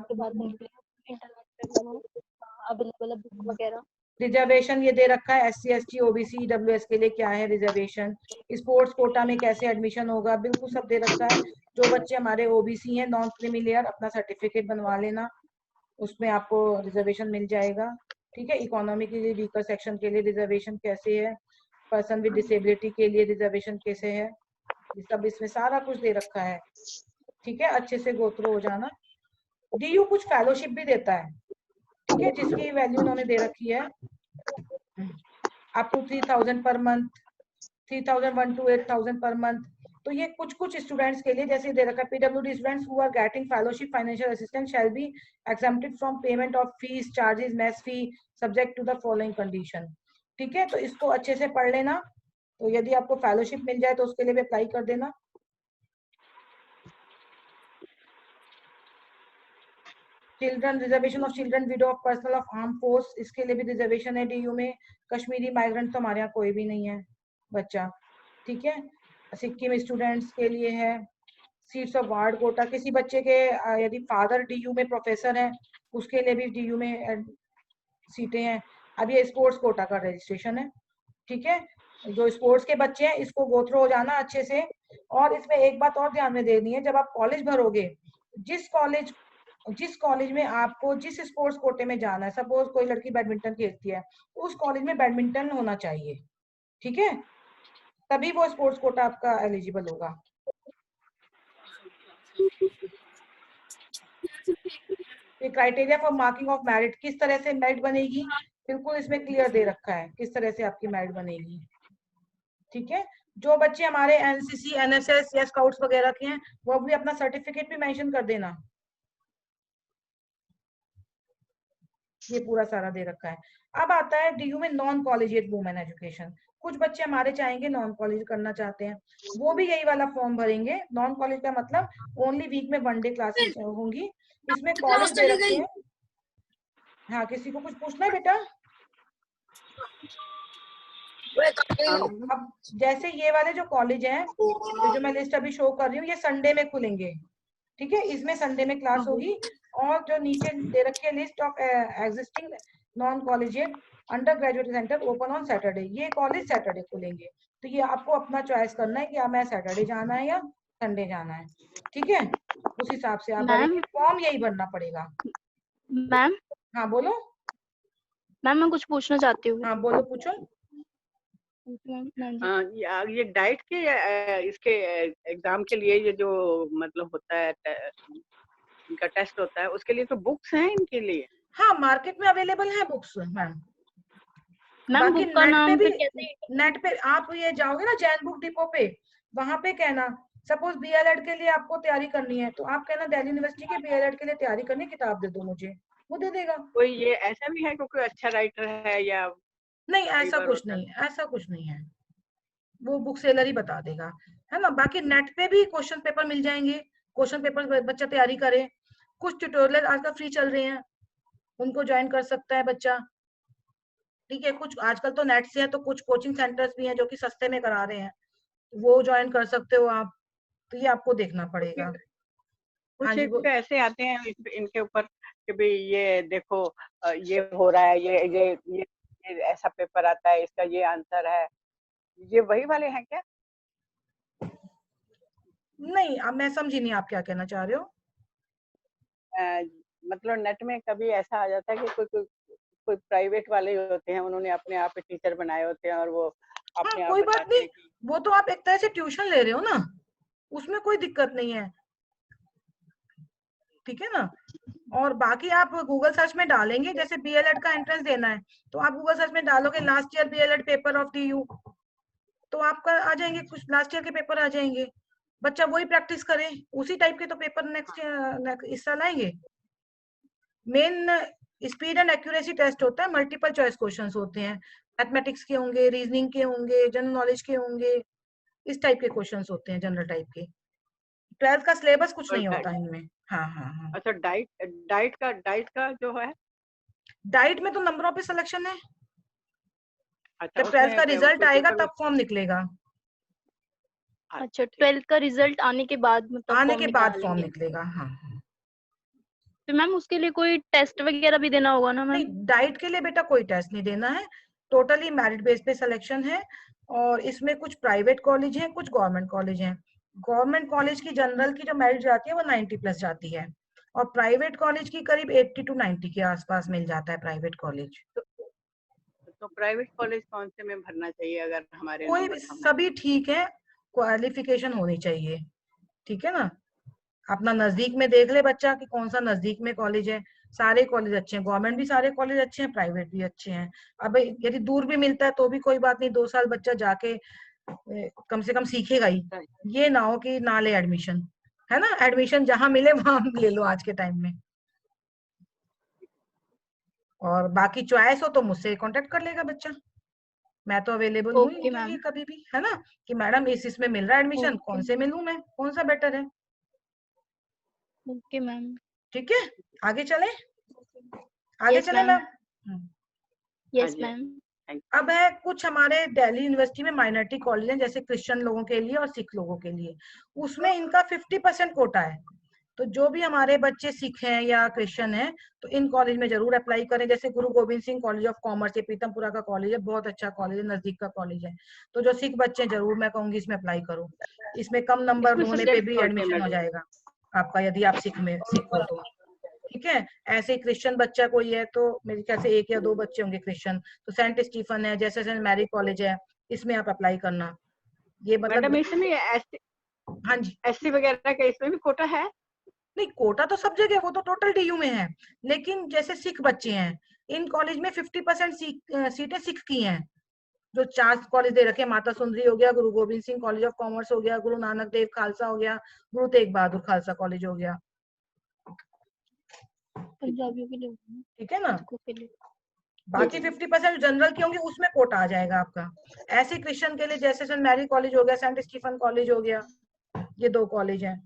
रिजर्वेशन ये दे रखा है, SC ST OBC EWS के लिए क्या है रिजर्वेशन, स्पोर्ट्स कोटा में कैसे एडमिशन होगा, बिल्कुल सब दे रखा है। जो बच्चे हमारे OBC हैं, नॉन क्रीमी लेयर, अपना सर्टिफिकेट बनवा लेना, उसमें आपको रिजर्वेशन मिल जाएगा। ठीक है, इकोनॉमी के लिए वीकर सेक्शन के लिए रिजर्वेशन कैसे है, पर्सन विद डिसेबिलिटी के लिए रिजर्वेशन कैसे है, ये सब इसमें सारा कुछ दे रखा है। ठीक है, अच्छे से गो थ्रू हो जाना। DU कुछ फेलोशिप भी देता है, ठीक है, जिसकी वैल्यू उन्होंने दे रखी है up to 3000 per month, 3001 to 8000 per month. तो ये कुछ कुछ स्टूडेंट्स के लिए जैसे दे रखा है, PWD students who are getting fellowship financial assistance shall be exempted from payment of fees, charges, mess fee, subject to the following condition. ठीक है, तो इसको अच्छे से पढ़ लेना। तो यदि आपको फेलोशिप मिल जाए तो उसके लिए भी अप्लाई कर देना। Children, reservation of children window of personal of arm force, इसके लिए भी रिजर्वेशन है DU में। कश्मीरी माइग्रेंट तो हमारे यहाँ कोई भी नहीं है बच्चा। ठीक है, सिक्किम स्टूडेंट्स के लिए है। सीट्स ऑफ वार्ड कोटा, किसी बच्चे के यदि फादर DU में प्रोफेसर है, उसके लिए भी DU में सीटें हैं। अब ये स्पोर्ट्स कोटा का रजिस्ट्रेशन है। ठीक है, जो स्पोर्ट्स के बच्चे हैं इसको गो थ्रू हो जाना अच्छे से। और इसमें एक बात और ध्यान में देनी है, जब आप कॉलेज भरोगे, जिस कॉलेज में आपको जिस स्पोर्ट्स कोटे में जाना है, सपोज कोई लड़की बैडमिंटन खेलती है, उस कॉलेज में बैडमिंटन होना चाहिए। ठीक है, तभी वो स्पोर्ट्स कोटा आपका एलिजिबल होगा। ये criteria for marking of merit, किस तरह से मेरिट बनेगी, बिल्कुल इसमें क्लियर दे रखा है किस तरह से आपकी मेरिट बनेगी। ठीक है, जो बच्चे हमारे NCC NSS या स्काउट्स वगैरह के हैं, वो भी अपना सर्टिफिकेट भी मेंशन कर देना। ये पूरा सारा दे रखा है। अब आता है DU में नॉन कॉलेजिएट वुमेन एजुकेशन। कुछ बच्चे हमारे चाहेंगे नॉन कॉलेज करना चाहते हैं, वो भी यही वाला फॉर्म भरेंगे। नॉन कॉलेज का मतलब ओनली वीक में 1 डे क्लासेस होंगी, इसमें कॉलेज दे रखे हैं। हाँ, किसी को कुछ पूछना है बेटा? अब जैसे ये वाले जो कॉलेज हैं, जो मैं लिस्ट अभी शो कर रही हूँ, ये संडे में खुलेंगे। ठीक है, इसमें संडे में क्लास होगी। और जो नीचे दे रखी है list of existing non collegiate under graduate centre open on Saturday, ये कॉलेज सैटरडे खुलेंगे। तो ये आपको अपना चॉइस करना है कि हमें सैटरडे जाना है या संडे जाना है। ठीक है, उस हिसाब से आप भरेंगे, फॉर्म यही भरना पड़ेगा। मैम, हाँ बोलो। मैम मैं कुछ पूछना चाहती हूँ। हाँ बोलो, पूछो। हाँ, ये डाइट के इसके एग्जाम के लिए ये जो मतलब होता है इनका टेस्ट होता है, उसके लिए तो बुक्स हैं इनके लिए? हाँ, मार्केट में अवेलेबल है बुक्स मैम। बाकी बुक का नाम नेट पे फिर भी, नेट पे आप ये जाओगे ना जैन बुक डिपो पे, वहां पे कहना सपोज BLED के लिए आपको तैयारी करनी है, तो आप कहना दिल्ली यूनिवर्सिटी के BLED के लिए तैयारी करनी, किताब दे दो मुझे, वो दे देगा। कोई ये ऐसा भी है कि कोई अच्छा राइटर है या? नहीं, ऐसा कुछ नहीं, ऐसा कुछ नहीं है, वो बुक सेलर ही बता देगा, है ना। बाकी नेट पे भी क्वेश्चन पेपर मिल जाएंगे, क्वेश्चन पेपर बच्चा तैयारी करे। कुछ ट्यूटोरियल आजकल फ्री चल रहे हैं, उनको ज्वाइन कर सकता है बच्चा। ठीक है, कुछ आजकल तो नेट से है, तो कुछ कोचिंग सेंटर्स भी हैं जो कि सस्ते में करा रहे हैं, वो ज्वाइन कर सकते हो आप। तो ये आपको देखना पड़ेगा। कुछ हाँ जी, एक ऐसे आते हैं इनके ऊपर कि भाई ये देखो ये हो रहा है, ये ऐसा पेपर आता है, इसका ये आंसर है, ये वही वाले हैं क्या? नहीं, अब मैं समझी नहीं आप क्या कहना चाह रहे हो। मतलब नेट में कभी ऐसा आ जाता है कि कोई प्राइवेट वाले होते हैं, उन्होंने अपने आप पे टीचर बनाए होते हैं और वो अपने आप कोई बात बताते नहीं, हैं कि वो तो आप एक तरह से ट्यूशन ले रहे हो ना, उसमें कोई दिक्कत नहीं है। ठीक है ना। और बाकी आप गूगल सर्च में डालेंगे, जैसे बीएलएड का एंट्रेंस देना है तो आप गूगल सर्च में डालोगे last year B.El.Ed paper of DU, तो आपका आ जाएंगे, कुछ लास्ट ईयर के पेपर आ जाएंगे। बच्चा वही प्रैक्टिस करे, उसी टाइप के तो पेपर नेक्स्ट इस साल आएंगे। Main speed and accuracy test होता है, मल्टीपल चॉइस क्वेश्चंस होते हैं, मैथमेटिक्स के होंगे, रीजनिंग के होंगे, जनरल नॉलेज के होंगे, इस टाइप के क्वेश्चंस होते हैं, जनरल टाइप के। 12th का सिलेबस कुछ नहीं होता इनमें। हाँ हाँ हाँ। अच्छा, डाइट का जो है, डाइट में तो नंबरों पे सिलेक्शन है। अच्छा, जब 12th का रिजल्ट आएगा उसमें तब फॉर्म निकलेगा। अच्छा, 12th का रिजल्ट आने के बाद मतलब आने फॉर्म के बाद फॉर्म निकालेंगे। निकलेगा। हाँ हाँ। तो मैम उसके लिए कोई टेस्ट वगैरह भी देना होगा ना नहीं, मैम? डाइट के लिए बेटा कोई टेस्ट नहीं देना है, टोटली मेरिट बेस पे सिलेक्शन है। और इसमें कुछ प्राइवेट कॉलेज हैं, कुछ गवर्नमेंट कॉलेज हैं। गवर्नमेंट कॉलेज की जनरल की जो मेरिट जाती है वो 90+ जाती है, और प्राइवेट कॉलेज की करीब 80 to 90 के आसपास मिल जाता है प्राइवेट कॉलेज। तो प्राइवेट कॉलेज कौन से में भरना चाहिए अगर हमारे कोई नंबर भी, कम है? सभी ठीक है, क्वालिफिकेशन होनी चाहिए, ठीक है ना। अपना नजदीक में देख ले बच्चा कि कौन सा नजदीक में कॉलेज है। सारे कॉलेज अच्छे हैं, गवर्नमेंट भी सारे कॉलेज अच्छे हैं, प्राइवेट भी अच्छे हैं। अब यदि दूर भी मिलता है तो भी कोई बात नहीं, 2 साल बच्चा जाके कम से कम सीखेगा ही। ये ना हो कि ना ले एडमिशन, है ना। एडमिशन जहां मिले वहां ले लो आज के टाइम में। और बाकी चॉइस हो तो मुझसे कांटेक्ट कर लेगा बच्चा, मैं तो अवेलेबल हूँ ओके इनके मैम। लिए कभी भी, है ना। कि मैडम इसमें मिल रहा है एडमिशन, ओके कौन से में लूं मैं, कौन सा बेटर है। Okay ma'am. ठीक है, आगे चले, आगे यस चले मैम। मैम। यस जी, मैम। अब है कुछ हमारे दिल्ली यूनिवर्सिटी में माइनॉरिटी कॉलेज हैं, जैसे क्रिश्चियन लोगों के लिए और सिख लोगों के लिए, उसमें इनका 50% कोटा है। तो जो भी हमारे बच्चे सिख हैं या क्रिश्चियन हैं तो इन कॉलेज में जरूर अप्लाई करें। जैसे गुरु Govind Singh college of commerce, ये पीतमपुरा का कॉलेज है, बहुत अच्छा कॉलेज है, नजदीक का कॉलेज है। तो जो सिख बच्चे हैं जरूर मैं कहूंगी इसमें अप्लाई करो। इसमें कम नंबर इसमें होने पे सब्जेक्ट भी कौन से एडमिशन हो मैडम? जाएगा आपका, यदि आप सिख हो तो। ठीक है, ऐसे ही क्रिश्चियन बच्चा कोई है तो मेरे ख्याल से 1 या 2 बच्चे होंगे क्रिश्चियन, तो सेंट स्टीफन है, जैसे सेंट मैरी कॉलेज है, इसमें आप अप्लाई करना। ये मतलब, मैडम इसमें हाँ जी। एससी वगैरह का इसमें भी कोटा है? नहीं, कोटा तो सब जगह, वो तो टोटल डीयू में है। लेकिन जैसे सिख बच्चे हैं, इन कॉलेज में 50% सीटें सिख की हैं। जो 4 कॉलेज दे रखे हैं, माता सुंदरी हो गया, गुरु Govind Singh college of commerce हो गया, गुरु नानक देव खालसा हो गया, गुरु तेग बहादुर खालसा कॉलेज हो गया। पंजाबियों के लिए, ठीक है ना। सिखों के लिए। बाकी 50% जनरल की होंगी, उसमें कोटा आ जाएगा आपका। ऐसे क्रिश्चियन के लिए जैसे सेंट मैरी कॉलेज हो गया, सेंट स्टीफन कॉलेज हो गया, ये 2 कॉलेज हैं।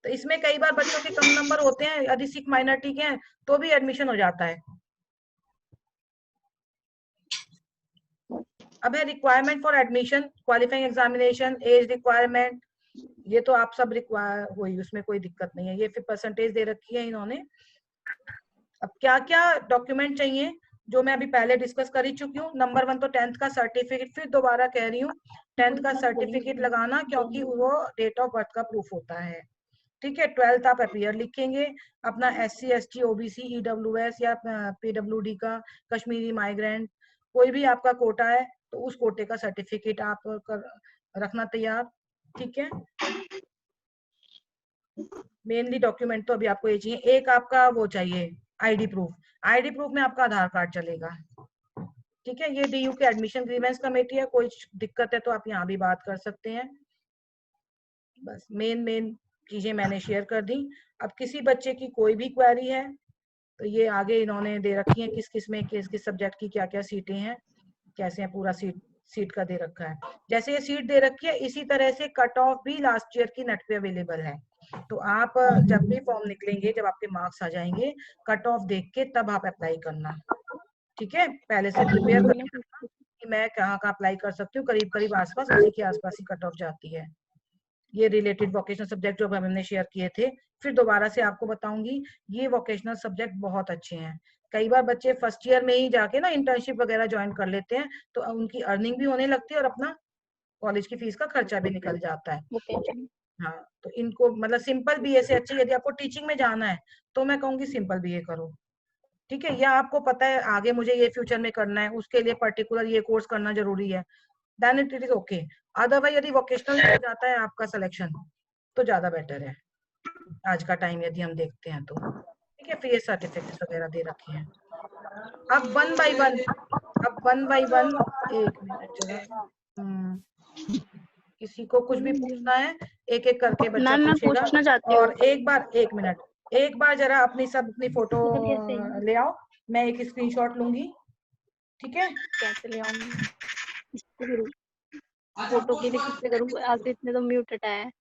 तो इसमें कई बार बच्चों के कम नंबर होते हैं, यदि सिख माइनॉरिटी के हैं तो भी एडमिशन हो जाता है। अब है requirement for admission, qualifying examination, age requirement, ये तो आप सब रिक्वायर हुई, उसमें कोई दिक्कत नहीं है। ये फिर परसेंटेज दे रखी है इन्होंने। अब क्या क्या डॉक्यूमेंट चाहिए, जो मैं अभी पहले डिस्कस कर ही चुकी हूँ। नंबर 1 तो 10th का सर्टिफिकेट, फिर दोबारा कह रही हूँ 10th का सर्टिफिकेट लगाना, क्योंकि वो डेट ऑफ बर्थ का प्रूफ होता है। ठीक है, 12th आप अपीयर लिखेंगे, अपना SC ST OBC EWS या PWD का, कश्मीरी माइग्रेंट, कोई भी आपका कोटा है तो उस कोटे का सर्टिफिकेट आप रखना तैयार। ठीक है, मेनली डॉक्यूमेंट तो अभी आपको ये चाहिए। एक आपका वो चाहिए ID प्रूफ, ID प्रूफ में आपका आधार कार्ड चलेगा। ठीक है, ये DU के एडमिशन ग्रीवेंस कमेटी है, कोई दिक्कत है तो आप यहाँ भी बात कर सकते हैं। बस मेन चीजें मैंने शेयर कर दी। अब किसी बच्चे की कोई भी क्वेरी है तो ये आगे इन्होंने दे रखी है, किस किस में किस किस सब्जेक्ट की क्या क्या सीटें हैं, कैसे है, पूरा सीट का दे रखा है। जैसे ये सीट दे रखी है, इसी तरह से कट ऑफ भी लास्ट ईयर की नेट पे अवेलेबल है। तो आप जब भी फॉर्म निकलेंगे, जब आपके मार्क्स आ जाएंगे, कट ऑफ देख के तब आप अप्लाई करना। ठीक है, पहले से प्रिपेयर करके रखना कि मैं कहाँ कहाँ अप्लाई कर सकती हूँ, करीब करीब आसपास उसी के आसपास ही कट ऑफ जाती है। ये रिलेटेड वोकेशनल सब्जेक्ट जो हमने शेयर किए थे, फिर दोबारा से आपको बताऊंगी, ये वोकेशनल सब्जेक्ट बहुत अच्छे हैं। कई बार बच्चे फर्स्ट ईयर में ही जाके ना इंटर्नशिप वगैरह ज्वाइन कर लेते हैं, तो उनकी अर्निंग भी होने लगती है और अपना कॉलेज की फीस का खर्चा भी निकल जाता है। हाँ, तो इनको मतलब सिंपल बीए से अच्छी, यदि आपको टीचिंग में जाना है तो मैं कहूंगी सिंपल बीए करो। ठीक है, या आपको पता है आगे मुझे ये फ्यूचर में करना है, उसके लिए पर्टिकुलर ये कोर्स करना जरूरी है, then it is okay. Otherwise यदि वोकेशनल में जाता है आपका सिलेक्शन तो ज्यादा बेटर है। आज का टाइम यदि हम देखते हैं तो, ठीक है, फिर ये सर्टिफिकेट वगैरह दे रखे हैं। अब वन बाय वन, एक मिनट जरा, किसी को कुछ भी पूछना है एक एक करके बच्चा मैम मैं पूछेगा। पूछना चाहती हूँ। और एक मिनट, एक बार जरा अपनी फोटो ले आओ, मैं एक स्क्रीनशॉट लूंगी, ठीक है। कैसे ले आऊंगी? फोटो के लिए किससे करूँ? आगे इतने तो म्यूट हटाया है।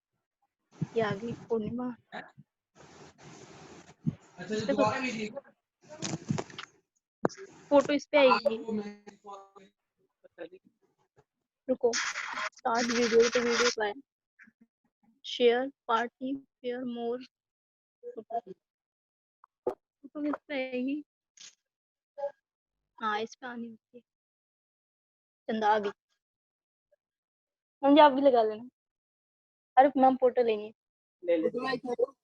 ये आ गई पूर्णिमा। फोटो इस पे आएगी। रुको, स्टार्ट वीडियो, तो वीडियो का है share party share more. Photo किस पे आएगी? हाँ इस पे आनी होती है। चंदा आ गई। मुझे आप भी लगा लेना। अरे मैम फोटो लेंगे। ले ले। फोटो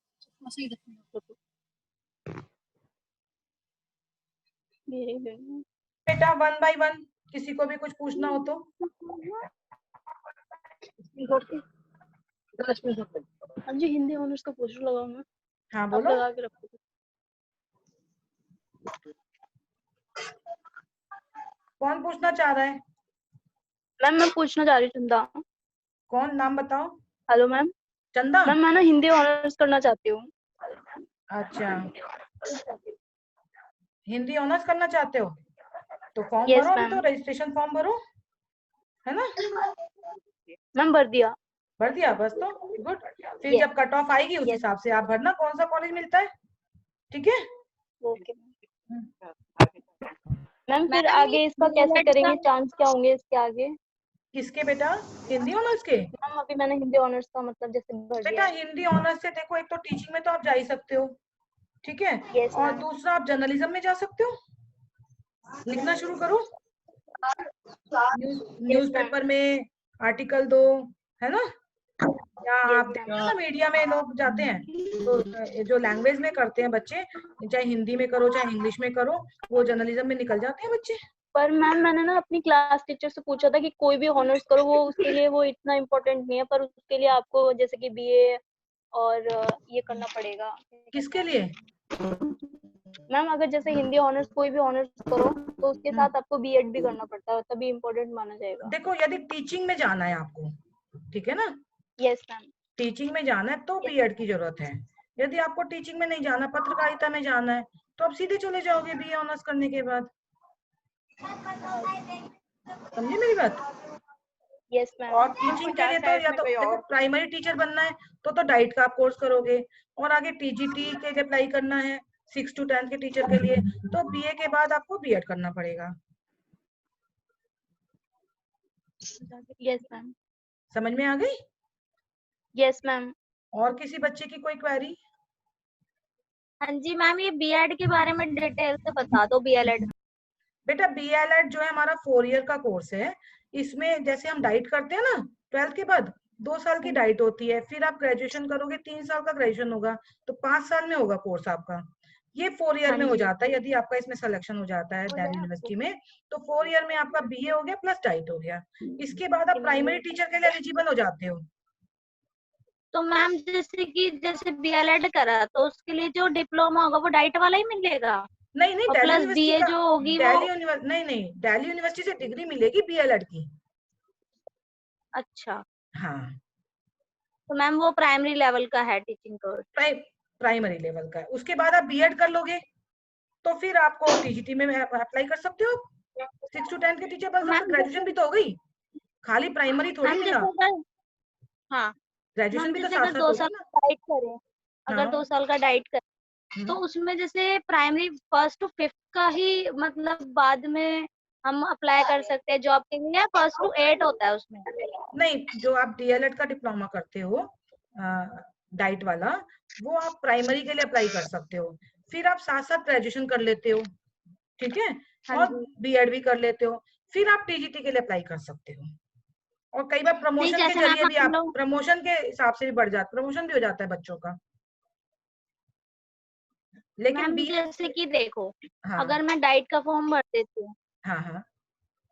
मेरे लेना। बेटा वन बाय वन, किसी को भी कुछ पूछना हो तो। हाँ जी, हिंदी ऑनर्स का पोस्टर लगाओ ना। हाँ आप बोलो, लगा के रखो। कौन पूछना चाह रहा है? मैम मैं पूछना चाह रही हूँ चंदा। कौन, नाम बताओ। Hello ma'am. चंदा, मैम मैं ना हिंदी ऑनर्स करना चाहती हूँ। अच्छा, हिंदी ऑनर्स करना चाहते हो तो फॉर्म यस भरो, अभी मैम। तो रजिस्ट्रेशन फॉर्म भरो, है ना। मैम भर दिया। भर दिया, बस तो गुड। फिर यस जब कट ऑफ आएगी उस यस हिसाब से आप भरना कौन सा कॉलेज मिलता है, ठीक है। Okay ma'am. फिर आगे इसका कैसे करेंगे? चांस क्या होंगे इसके आगे? किसके बेटा, हिंदी ऑनर्स के? मैम अभी मैंने हिंदी ऑनर्स का मतलब जैसे भर बेटा दिया है। हिंदी ऑनर्स से देखो, एक तो टीचिंग में तो आप जा ही सकते हो, ठीक है, यस और मैम। दूसरा आप जर्नलिज्म में जा सकते हो, लिखना शुरू करो, यस मैम। न्यूज़पेपर में आर्टिकल दो, है ना। या यस आप देखते हो मैम। ना मीडिया में लोग जाते हैं तो जो लैंग्वेज में करते हैं बच्चे, चाहे हिंदी में करो चाहे इंग्लिश में करो, वो जर्नलिज्म में निकल जाते हैं बच्चे। पर मैम मैंने ना अपनी क्लास टीचर से पूछा था कि कोई भी ऑनर्स करो, वो उसके लिए वो इतना इम्पोर्टेंट नहीं है, पर उसके लिए आपको जैसे कि बीए और ये करना पड़ेगा। किसके लिए? मैम अगर जैसे हिंदी ऑनर्स कोई भी ऑनर्स करो तो उसके साथ आपको बीएड भी करना पड़ता है, तभी इम्पोर्टेंट माना जाएगा। देखो यदि टीचिंग में जाना है आपको, ठीक है ना, यस मैम। टीचिंग में जाना है तो बीएड की जरूरत है। यदि आपको टीचिंग में नहीं जाना, पत्रकारिता में जाना है, तो आप सीधे चले जाओगे बीए ऑनर्स करने के बाद। समझे मेरी बात? Yes ma'am. और टीचिंग के लिए तो या तो देखो प्राइमरी टीचर बनना है तो डाइट का आप कोर्स करोगे, और आगे टीजीटी के लिए अप्लाई करना है 6 to 10 के टीचर के लिए, तो बीए के बाद आपको बीएड करना पड़ेगा। Yes ma'am. समझ में आ गई? Yes ma'am. और किसी बच्चे की कोई क्वेरी? हाँ जी मैम, ये बीएड के बारे में डिटेल से बता दो। बीएलएड बेटा बीएलएड जो है हमारा 4 ईयर का कोर्स है। इसमें जैसे हम डाइट करते हैं ना, 12th के बाद 2 साल की डाइट होती है, फिर आप ग्रेजुएशन करोगे, 3 साल का ग्रेजुएशन होगा, तो 5 साल में होगा कोर्स आपका। ये 4 ईयर में हो जाता है यदि आपका इसमें सिलेक्शन हो जाता है दिल्ली यूनिवर्सिटी में, तो 4 ईयर में आपका बीए हो गया प्लस डाइट हो गया। इसके बाद आप प्राइमरी टीचर के लिए एलिजिबल हो जाते हो। तो मैम जैसे बीएलएड करा तो उसके लिए जो डिप्लोमा होगा वो डाइट वाला ही मिलेगा, नहीं नहीं, और दिल्ली प्लस यूनिवर्सिटी बीए का, जो होगी वो। दिल्ली यूनिवर्सिटी से डिग्री मिलेगी बीएलएड की। अच्छा, हाँ, तो मैम वो प्राइमरी लेवल का है टीचिंग कोर्स। प्राइमरी लेवल का है। उसके बाद आप बीएड कर लोगे तो फिर आपको टीजीटी में अप्लाई कर सकते हो, 6 to 10 के टीचर बन सकते हो। ग्रेजुएशन भी तो हो गई, खाली प्राइमरी थोड़ी मैम मिला, जैसे हाँ ग्रेजुएशन मैम, भी तो जैसे साथ अगर साथ 2 होगी साल ना। का डाइट करें, अगर हाँ 2 साल का डाइट करें तो उसमें जैसे प्राइमरी 1st to 5th का ही मतलब बाद में हम अप्लाई कर सकते हैं जॉब के लिए, या 1st to 8 होता है उसमें? नहीं, जो आप डीएलएड का डिप्लोमा करते हो डाइट वाला, वो आप प्राइमरी के लिए अप्लाई कर सकते हो, फिर आप साथ साथ ग्रेजुएशन कर लेते हो, ठीक है, हाँ और जी। बीएड भी कर लेते हो, फिर आप टीजीटी के लिए अप्लाई कर सकते हो। और कई बार नहीं प्रमोशन के जैसे जरिए मैम भी हम आप, लोग, प्रमोशन के हिसाब से भी बढ़ जाता, प्रमोशन भी हो जाता है बच्चों का, लेकिन मैम बीए। जैसे कि देखो, हाँ अगर मैं डाइट का फॉर्म भर देती हूँ हाँ हाँ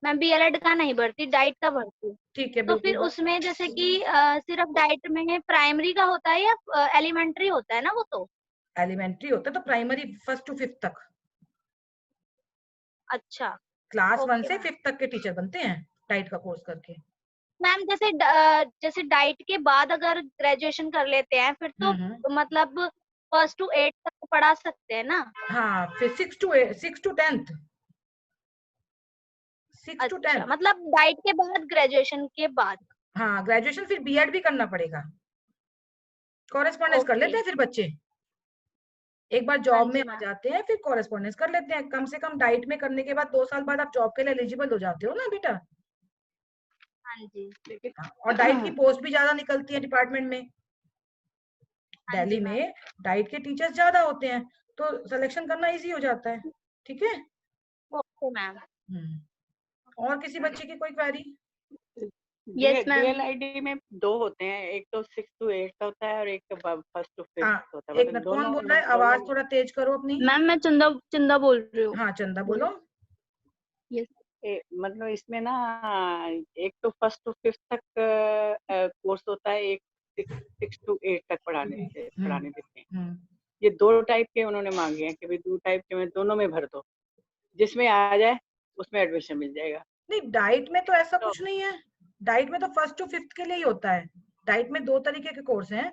मैं बीएलएड का नहीं भरती, डाइट का भरती हूँ। ठीक है तो फिर बिल्कुल। उसमें जैसे कि सिर्फ डाइट में प्राइमरी का होता है या एलिमेंट्री होता है ना वो तो? एलिमेंट्री होता है तो प्राइमरी 1st to 5th तक, अच्छा क्लास 1 ओके से मैम। 5th तक के टीचर बनते हैं डाइट का कोर्स करके। मैम जैसे डाइट के बाद अगर ग्रेजुएशन कर लेते हैं फिर तो मतलब 1st to 8th तक पढ़ा सकते हैं ना? हाँ फिर 6 to 10th, 6 to 10th। अच्छा मतलब डाइट के बाद ग्रेजुएशन के बाद। हाँ ग्रेजुएशन फिर बीएड भी करना पड़ेगा, कॉरेस्पॉन्डेंस कर लेते हैं फिर बच्चे, एक बार हाँ जॉब में जी आ मैम। जाते हैं फिर कॉरेस्पॉन्डेंस कर लेते हैं। कम से कम डाइट में करने के बाद 2 साल बाद आप जॉब के लिए एलिजिबल हो जाते हो ना बेटा। हाँ जी और डाइट की पोस्ट भी ज्यादा निकलती है डिपार्टमेंट में, हाँ जी दिल्ली मैम। में डाइट के टीचर्स ज्यादा होते हैं तो सिलेक्शन करना इजी हो जाता है। ठीक है ओके मैम। और किसी बच्चे की कोई क्वेरी? Yes ma'am. डीएलआईडी में 2 होते हैं, एक तो 6 to 8 होता है और एक 1st to 5th हाँ होता है। एक मिनट, कौन बोल रहा है? आवाज थोड़ा तेज करो अपनी। मैम मैं चंदा बोल रही हूँ। हाँ चंदा बोलो। यस मतलब इसमें ना एक तो 1st to 5th तक कोर्स होता है, एक 6 to 8 तक पढ़ाने देते हैं। ये 2 टाइप के उन्होंने मांगे हैं कि भाई 2 टाइप के में दोनों में भर दो, जिसमें आ जाए उसमें एडमिशन मिल जाएगा। नहीं डाइट में तो ऐसा कुछ नहीं है, डाइट में तो 1st to 5th के लिए ही होता है। डाइट में 2 तरीके के कोर्स हैं,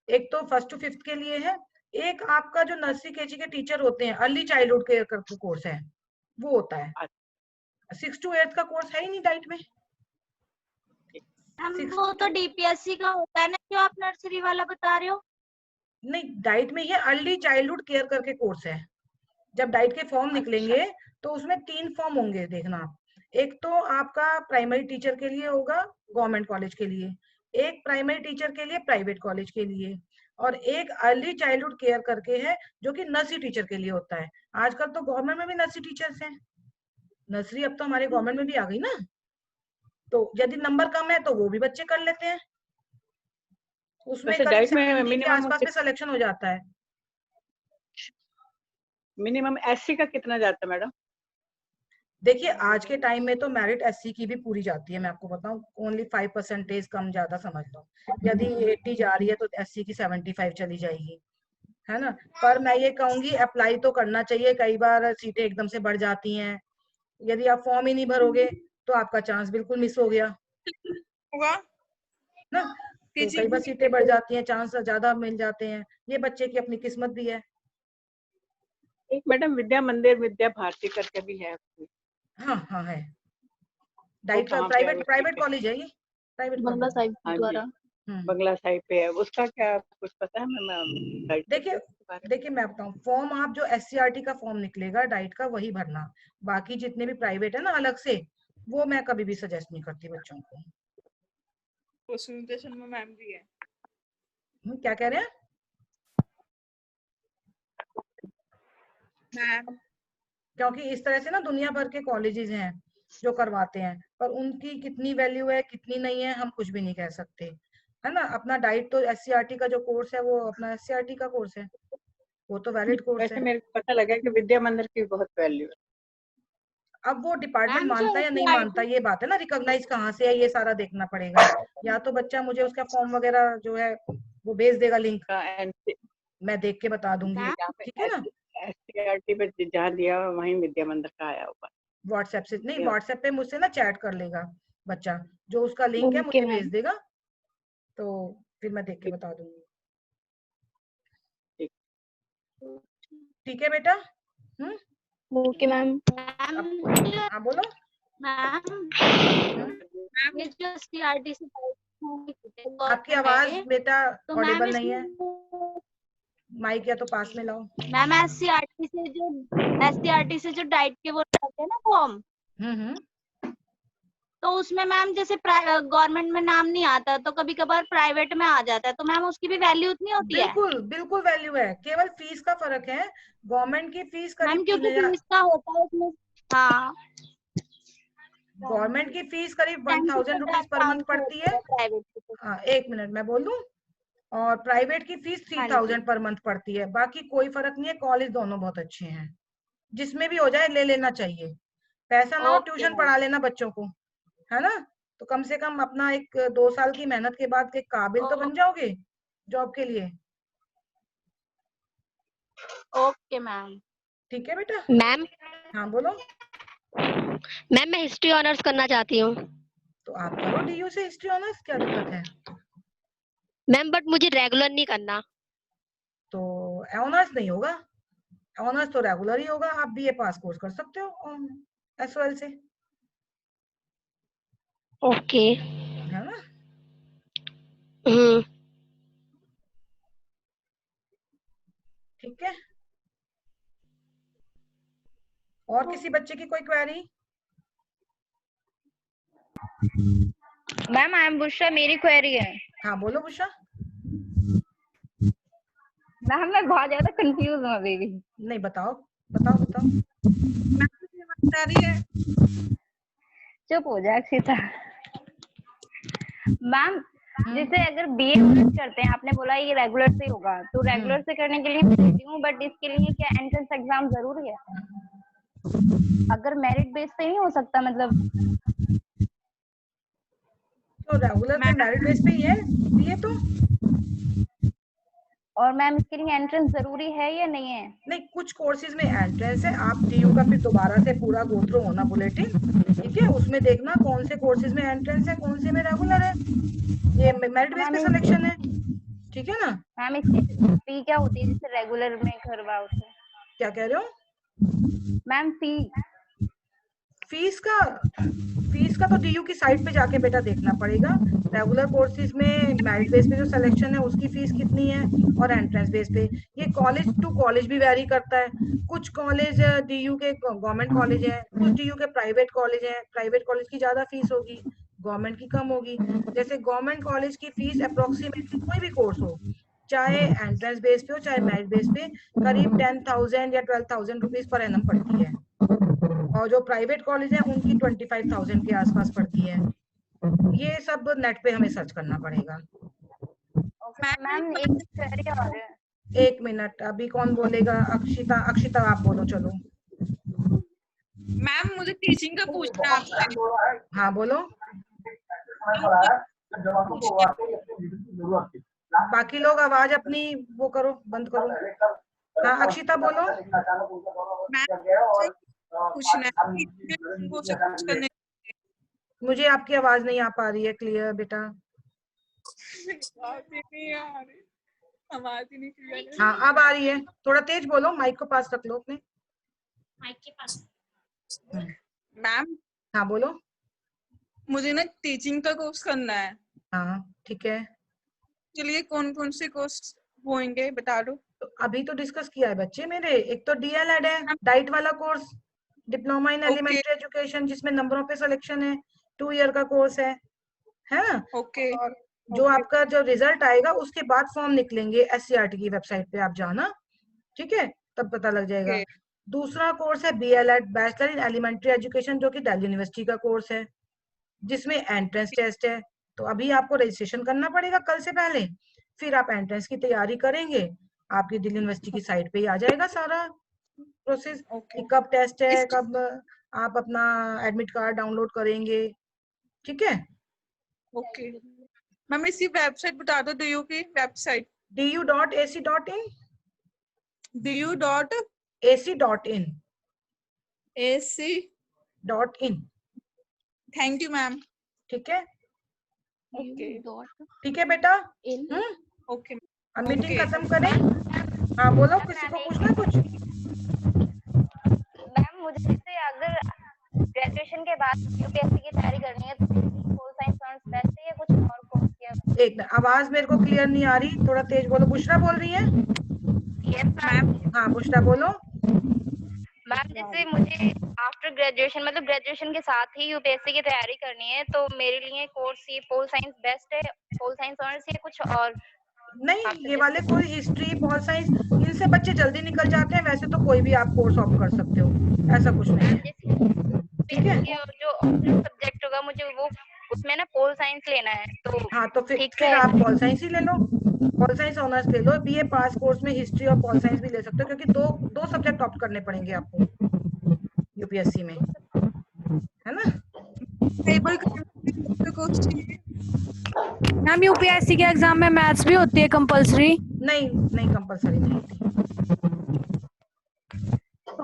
एक तो 1st to 5th के लिए है, एक आपका जो नर्सरी केजी के टीचर होते हैं अर्ली चाइल्डहुड केयर का कोर्स है वो होता है। 6 to 8 का कोर्स है ही नहीं डाइट में। वो तो डीपीएससी का होता है ना जो आप नर्सरी वाला बता रहे हो? नहीं डाइट में ये अर्ली चाइल्डहुड केयर करके कोर्स है। जब डाइट के फॉर्म निकलेंगे तो उसमें 3 फॉर्म होंगे देखना, एक तो आपका प्राइमरी टीचर के लिए होगा गवर्नमेंट कॉलेज के लिए, एक प्राइमरी टीचर के लिए प्राइवेट कॉलेज के लिए, और एक अर्ली चाइल्डहुड केयर करके है जो कि नर्सरी टीचर के लिए होता है। आजकल तो गवर्नमेंट में भी नर्सरी टीचर्स हैं, नर्सरी अब तो हमारे गवर्नमेंट में भी आ गई ना, तो यदि नंबर कम है तो वो भी बच्चे कर लेते हैं, उसमें वैसे करीब डाइट में 70 के मिनिमम आसपास में सिलेक्शन हो जाता है। एससी का कितना जाता है मैडम? देखिए आज के टाइम में तो मेरिट एससी की भी पूरी जाती है, मैं आपको बताऊं ओनली 5% कम ज्यादा समझ लो, यदि 80 जा रही है तो एससी की 75 चली जाएगी, है ना। पर मैं ये कहूंगी अप्लाई तो करना चाहिए, कई बार सीटें एकदम से बढ़ जाती हैं, यदि आप फॉर्म ही नहीं भरोगे तो आपका चांस बिल्कुल मिस हो गया ना, तो कई बार सीटें बढ़ जाती हैं, चांस ज्यादा मिल जाते हैं, ये बच्चे की अपनी किस्मत भी है। एक मैडम विद्या मंदिर विद्या भारती करके भी है। हाँ हाँ है, डाइट का प्राइवेट कॉलेज है ये, प्राइवेट बंगला कॉलेज। साहिब हाँ द्वारा। जी बंगला साहिब पे है, उसका क्या कुछ पता है मैम? देखिए मैं बताऊं, फॉर्म आप जो एससीईआरटी का फॉर्म निकलेगा डाइट का वही भरना, बाकी जितने भी प्राइवेट है ना अलग से, वो मैं कभी भी सजेस्ट नहीं करती बच्चों को। प्रेजेंटेशन में मैम भी है। क्या कह रहे हैं मैम? क्योंकि इस तरह से ना दुनिया भर के कॉलेजेस हैं जो करवाते हैं, पर उनकी कितनी वैल्यू है कितनी नहीं है हम कुछ भी नहीं कह सकते, है ना। अपना डाइट तो एससीईआरटी का जो कोर्स है वो अपना एससीईआरटी का कोर्स है, वो तो वैलिड कोर्स वैसे है। मेरे को पता लगा कि विद्या मंदिर की बहुत वैल्यू है। अब वो डिपार्टमेंट मैम जो मानता है या नहीं SCRT मानता ये बात है ना, रिकॉग्नाइज कहाँ से है ये सारा देखना पड़ेगा, या तो बच्चा मुझे उसका फॉर्म वगैरह जो है वो भेज देगा लिंक, का एनसी मैं देख के बता दूंगी, यहाँ पे ठीक है ना। एससीईआरटी पे जहाँ दिया हुआ वहीं विद्या मंदिर का आया हुआ। व्हाट्सएप से नहीं, व्हाट्सएप पे मुझसे ना चैट कर लेगा बच्चा, जो उसका लिंक है मुझे भेज देगा, तो फिर मैं देख के बता दूंगी। ठीक है बेटा। Okay ma'am. हाँ बोलो। मैम ये जो एससीईआरटी से आपकी आवाज बेटा तो मैम ऑडिबल नहीं है, माइक या तो पास में लाओ। मैम एससीईआरटी से जो डाइट के वो रहते हैं ना फॉर्म, तो उसमें मैम जैसे गवर्नमेंट में नाम नहीं आता तो कभी कभार प्राइवेट में आ जाता है, तो मैम उसकी भी वैल्यू उतनी होती है? बिल्कुल बिल्कुल वैल्यू है, केवल फीस का फर्क है, गवर्नमेंट की फीस करीब मैम क्योंकि 3000, फीस का होता है उसमें। हाँ गवर्नमेंट की फीस करीब 1000 रुपीज पर मंथ पड़ती है। प्राइवेट। हाँ एक मिनट मैं बोल दूं, और प्राइवेट की फीस 3000 पर मंथ पड़ती है, बाकी कोई फर्क नहीं है, कॉलेज दोनों बहुत अच्छे हैं, जिसमें भी हो जाए ले लेना चाहिए, पैसा ना हो, Okay, ट्यूशन ma'am. पढ़ा लेना बच्चों को, है ना? तो कम से कम अपना 2 साल की मेहनत के बाद के काबिल तो बन जाओगे जॉब के लिए। Okay ma'am. ठीक है बेटा? मैम हाँ बोलो। मैम मैं हिस्ट्री ऑनर्स करना चाहती हूँ। तो आप करो डीयू से हिस्ट्री ऑनर्स, क्या दिक्कत है? मैम बट मुझे रेगुलर नहीं करना। तो ऑनर्स नहीं होगा, ऑनर्स तो रेगुलर ही होगा। आप बीए पास कोर्स कर सकते हो एसओएल से, ओके। है ना? ठीक है। और किसी बच्चे की कोई query? Ma'am I M Bushra, मेरी क्वेरी है। हाँ बोलो बुशा। मैम मैं बहुत ज्यादा कंफ्यूज हूँ अभी भी। नहीं बताओ बताओ बताओ। चुप हो जा अक्षिता। मैम जैसे अगर बीए करते हैं, आपने बोला ये रेगुलर से होगा, तो रेगुलर से करने के लिए मैं रेडी हूँ, बट इसके लिए क्या एंट्रेंस एग्जाम जरूरी है? अगर मेरिट बेस पे नहीं हो सकता? मतलब तो रेगुलर पे मेरिट बेस पे ही है बीए तो। और मैम इसके लिए एंट्रेंस जरूरी है या नहीं है? नहीं, कुछ कोर्सेज में एंट्रेंस है। आप डीयू का फिर दोबारा से पूरा गो थ्रू होना बुलेटिन, ठीक है? उसमें देखना कौन से कोर्सेज में एंट्रेंस है, कौन से में रेगुलर है। ये मेरिट बेस पे सिलेक्शन है, ठीक है ना? मैम इसकी फी क्या होती है जैसे रेगुलर में करवाओ तो? क्या कह रहे हो मैम फीस का तो डीयू की साइट पे जाके बेटा देखना पड़ेगा। रेगुलर कोर्सेज में मेरिट बेस पे जो सिलेक्शन है उसकी फीस कितनी है, और एंट्रेंस बेस पे ये कॉलेज टू कॉलेज भी वैरी करता है। कुछ कॉलेज डीयू के गवर्नमेंट कॉलेज है, कुछ डीयू के प्राइवेट कॉलेज है। प्राइवेट कॉलेज की ज्यादा फीस होगी, गवर्नमेंट की कम होगी। जैसे गवर्नमेंट कॉलेज की फीस अप्रोक्सीमेटली कोई भी कोर्स हो, चाहे एंट्रेंस बेस पे हो चाहे मेरिट बेस पे, करीब 10,000 या 12,000 रुपीज पर एनम पड़ती है। और जो प्राइवेट कॉलेज है उनकी 25,000 के आसपास पड़ती है। ये सब नेट पे हमें सर्च करना पड़ेगा। मैम एक मिनट, अभी कौन बोलेगा? अक्षिता आप बोलो। चलो मैम मुझे टीचिंग का पूछना है आपसे। हाँ बोलो। बाकी लोग आवाज अपनी वो करो, बंद करो। हाँ अक्षिता बोलो। पूछना है। मुझे आपकी आवाज नहीं आ पा रही है क्लियर बेटा। आवाज ही नहीं क्लियर। हाँ अब आ रही है, थोड़ा तेज बोलो, माइक को पास रख लो अपने माइक के पास। मैम हाँ बोलो। मुझे ना टीचिंग का कोर्स करना है। हाँ ठीक है। चलिए कौन कौन से कोर्स होंगे बता दो। तो अभी तो डिस्कस किया है बच्चे मेरे। एक तो डीएलएड है, डाइट वाला course, diploma in elementary education, जिसमें नंबरों पे सिलेक्शन है, 2 ईयर का कोर्स है ना? ओके। और जो आपका जो रिजल्ट आएगा उसके बाद फॉर्म निकलेंगे एससीईआरटी की वेबसाइट पे, आप जाना, ठीक है? तब पता लग जाएगा। दूसरा कोर्स है BElEd, bachelor in elementary education, जो कि दिल्ली यूनिवर्सिटी का कोर्स है, जिसमें एंट्रेंस टेस्ट है। तो अभी आपको रजिस्ट्रेशन करना पड़ेगा कल से पहले, फिर आप एंट्रेंस की तैयारी करेंगे। आपकी दिल्ली यूनिवर्सिटी की साइट पे ही आ जाएगा सारा प्रोसेस कि कब टेस्ट है, कब आप अपना एडमिट कार्ड डाउनलोड करेंगे, ठीक है? ओके मैम इसकी वेबसाइट बता दो, डीयू की website. du.ac.in du.ac.in। Thank you ma'am. ठीक है? ओके ठीक है बेटा। ओके अब मीटिंग खत्म करें। हाँ बोलो, किसी को पूछना कुछ? मैम मुझे जैसे अगर ग्रेजुएशन के बाद यूपीएससी की तैयारी करनी है तो सोशल साइंस ऑनर्स बेस्ट है या कुछ और कोर्स किया? एक आवाज मेरे को क्लियर नहीं आ रही, थोड़ा तेज बोलो। बुशरा बोल रही है? Yes ma'am. हाँ बुशरा बोलो। मैम जैसे मुझे आफ्टर ग्रेजुएशन मतलब ग्रेजुएशन के साथ ही यूपीएससी की तैयारी करनी है, तो मेरे लिए कोर्स ये पोल साइंस बेस्ट है, पोल साइंस ऑनर्स या कुछ और? नहीं, ये वाले कोई हिस्ट्री पॉल साइंस इनसे बच्चे जल्दी निकल जाते हैं। वैसे तो कोई भी आप कोर्स ऑप्ट कर सकते हो, ऐसा कुछ नहीं है, ठीक है? जो सब्जेक्ट होगा मुझे वो उसमें ना पोल साइंस लेना है, तो हाँ तो फिर आप पॉल साइंस ही ले लो, पॉल साइंस ऑनर्स ले लो। बीए पास कोर्स में हिस्ट्री और पॉल साइंस भी ले सकते हो, क्योंकि दो सब्जेक्ट ऑप्ट करने पड़ेंगे आपको यूपीएससी में। है ना। टेबल कोर्स चाहिए। मैम यूपीएससी के एग्जाम में मैथ्स भी होती है कंपलसरी? नहीं नहीं, कंपलसरी नहीं होती।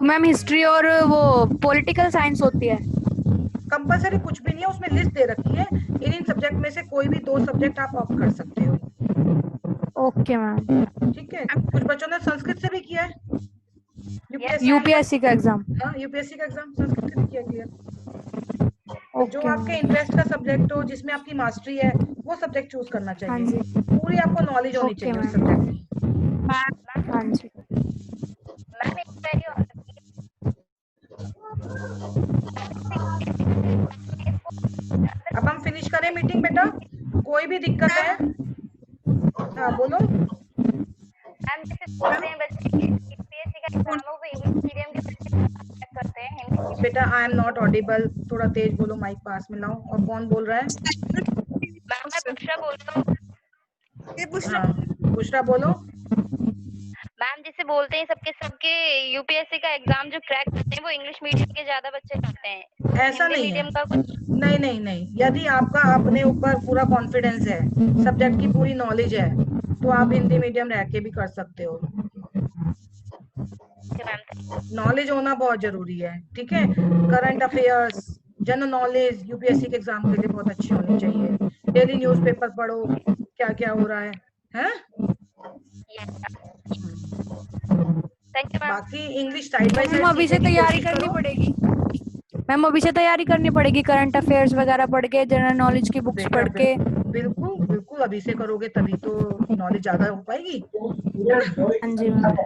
मैम हिस्ट्री और वो पॉलिटिकल साइंस होती है? कंपलसरी कुछ भी नहीं है, उसमें लिस्ट दे रखी है, इन सब्जेक्ट में से कोई भी 2 सब्जेक्ट आप ऑप्ट कर सकते हो। Okay ma'am. ठीक है, कुछ बच्चों ने संस्कृत से भी किया है यूपीएससी का एग्जाम? हाँ, यूपीएससी का एग्जाम संस्कृत से भी किया क्लियर। जो ओके आपके इंटरेस्ट का सब्जेक्ट हो, जिसमें आपकी मास्टरी है, वो सब्जेक्ट चूज करना हाँ चाहिए। जी। पूरी आपको नॉलेज होनी ओके चाहिए उस मैम। सब्जेक्ट की। हाँ जी। मैम एक क्वेरी और अब हम फिनिश करें मीटिंग बेटा, कोई भी दिक्कत है? हाँ बोलो। मैम जैसे बोलते हैं बच्चे यूपीएससी का एग्जाम हो वो इंग्लिश मीडियम के बच्चे करते हैं हिंदी मीडियम। बेटा आई एम नॉट ऑडिबल, थोड़ा तेज बोलो, माइक पास में लाओ। और कौन बोल रहा है? मैम मैं बुशरा बोल रहा हूँ। हाँ बुशरा बोलो। मैम जैसे बोलते हैं सबके यूपीएससी का एग्जाम जो क्रैक करते हैं वो इंग्लिश मीडियम के ज्यादा बच्चे करते हैं। ऐसा हिंदी नहीं है, मीडियम का कुछ नहीं नहीं नहीं, यदि आपका अपने ऊपर पूरा कॉन्फिडेंस है, सब्जेक्ट की पूरी नॉलेज है, तो आप हिंदी मीडियम रह के भी कर सकते हो। नॉलेज होना बहुत जरूरी है, ठीक है। Current affairs, general knowledge UPSC के एग्जाम के लिए बहुत अच्छी होनी चाहिए। डेली न्यूज़पेपर पढ़ो, क्या क्या हो रहा है, हैं? बाकी इंग्लिश साइड बाय साइड अभी से तैयारी करनी पड़ेगी मैम, अभी से तैयारी करनी पड़ेगी, करंट अफेयर्स वगैरह पढ़ के, जनरल नॉलेज की बुक्स पढ़ के। बिल्कुल बिल्कुल, अभी से करोगे तभी तो नॉलेज ज्यादा हो पाएगी। हाँ जी मैम।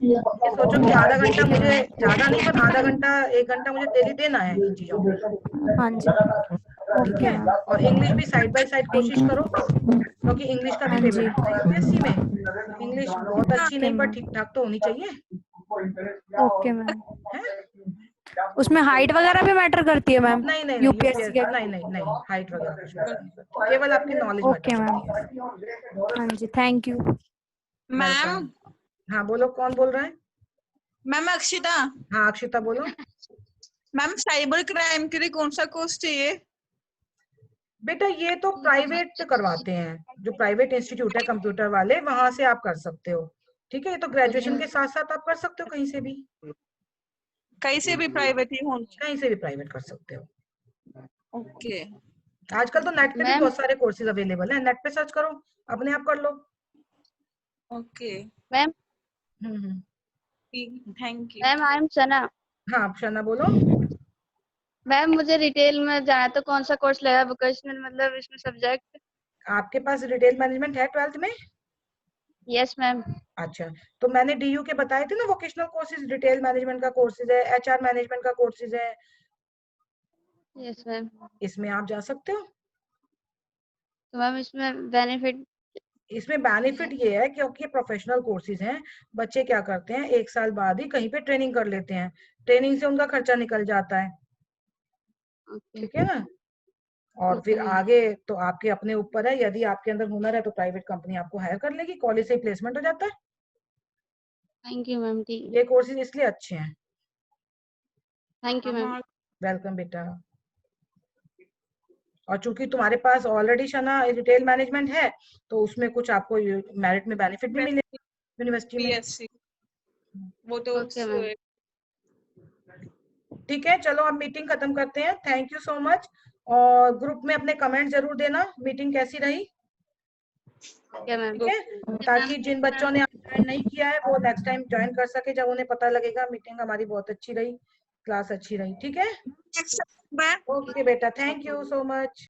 ये सोचो कि आधा घंटा मुझे, ज्यादा नहीं पर आधा घंटा 1 घंटा मुझे डेली देना है इन चीजों में। हाँ जी। ठीक है, और इंग्लिश भी साइड बाय साइड कोशिश करो, क्योंकि इंग्लिश का भी हाँ पेपर जी। होता है यूपीएससी में। इंग्लिश बहुत अच्छी ओके नहीं पर मैम। ठीक ठाक तो होनी चाहिए। Okay ma'am. उसमें हाइट वगैरह भी मैटर करती है मैम? नहीं नहीं यूपीएससी के? नहीं नहीं नहीं, हाइट वगैरह कुछ मैटर नहीं करती, केवल आपकी नॉलेज ओके मैटर मैम। करती है। हाँ जी, थैंक यू मैम। हाँ बोलो, कौन बोल रहा है? मैम अक्षिता। हाँ अक्षिता बोलो। मैम साइबर क्राइम के लिए कौन सा कोर्स चाहिए? बेटा ये तो प्राइवेट करवाते हैं, जो प्राइवेट इंस्टीट्यूट है कंप्यूटर वाले, वहां से आप कर सकते हो। ठीक है, ये तो ग्रेजुएशन के साथ साथ आप कर सकते हो, कहीं से भी प्राइवेट ही हो। कहीं से भी प्राइवेट कर सकते हो। ओके। आजकल तो नेट पे भी बहुत सारे कोर्सेज अवेलेबल है, नेट पे सर्च करो, अपने आप कर लो। Okay ma'am. Thank you. Ma'am I am Sana. हाँ शना बोलो। मैम मुझे रिटेल में जाना है तो कौन सा कोर्स लेगा, वोकेशनल मतलब इसमें सब्जेक्ट? आपके पास रिटेल मैनेजमेंट है 12th में? Yes ma'am. अच्छा, तो मैंने डीयू के बताए थे ना वोकेशनल कोर्सेज, रिटेल मैनेजमेंट का कोर्सेज है, एचआर मैनेजमेंट का कोर्सेज है। Yes ma'am. इसमें आप जा सकते हो। तो मैम इसमें बेनिफिट? इसमें बेनिफिट ये है क्योंकि प्रोफेशनल कोर्सेज हैं, बच्चे क्या करते हैं 1 साल बाद ही कहीं पे ट्रेनिंग कर लेते हैं, ट्रेनिंग से उनका खर्चा निकल जाता है। ठीक है ना, और फिर आगे तो आपके अपने ऊपर है, यदि आपके अंदर हुनर है तो प्राइवेट कंपनी आपको हायर कर लेगी, कॉलेज से प्लेसमेंट हो जाता है। Thank you ma'am. ठीक, ये कोर्सेज इसलिए अच्छे हैं। Thank you ma'am. वेलकम बेटा। और चूंकि तुम्हारे पास ऑलरेडी शना रिटेल मैनेजमेंट है, तो उसमें कुछ आपको मेरिट में बेनिफिट भी मिलेगा यूनिवर्सिटी में। वो तो ठीक है, चलो अब मीटिंग खत्म करते हैं। थैंक यू सो मच, और ग्रुप में अपने कमेंट जरूर देना मीटिंग कैसी रही। ठीक है, ताकि जिन बच्चों ने ज्वाइन नहीं किया है वो नेक्स्ट टाइम ज्वाइन कर सके, जब उन्हें पता लगेगा मीटिंग हमारी बहुत अच्छी रही, क्लास अच्छी रही। ठीक है, ओके बेटा, थैंक यू सो मच।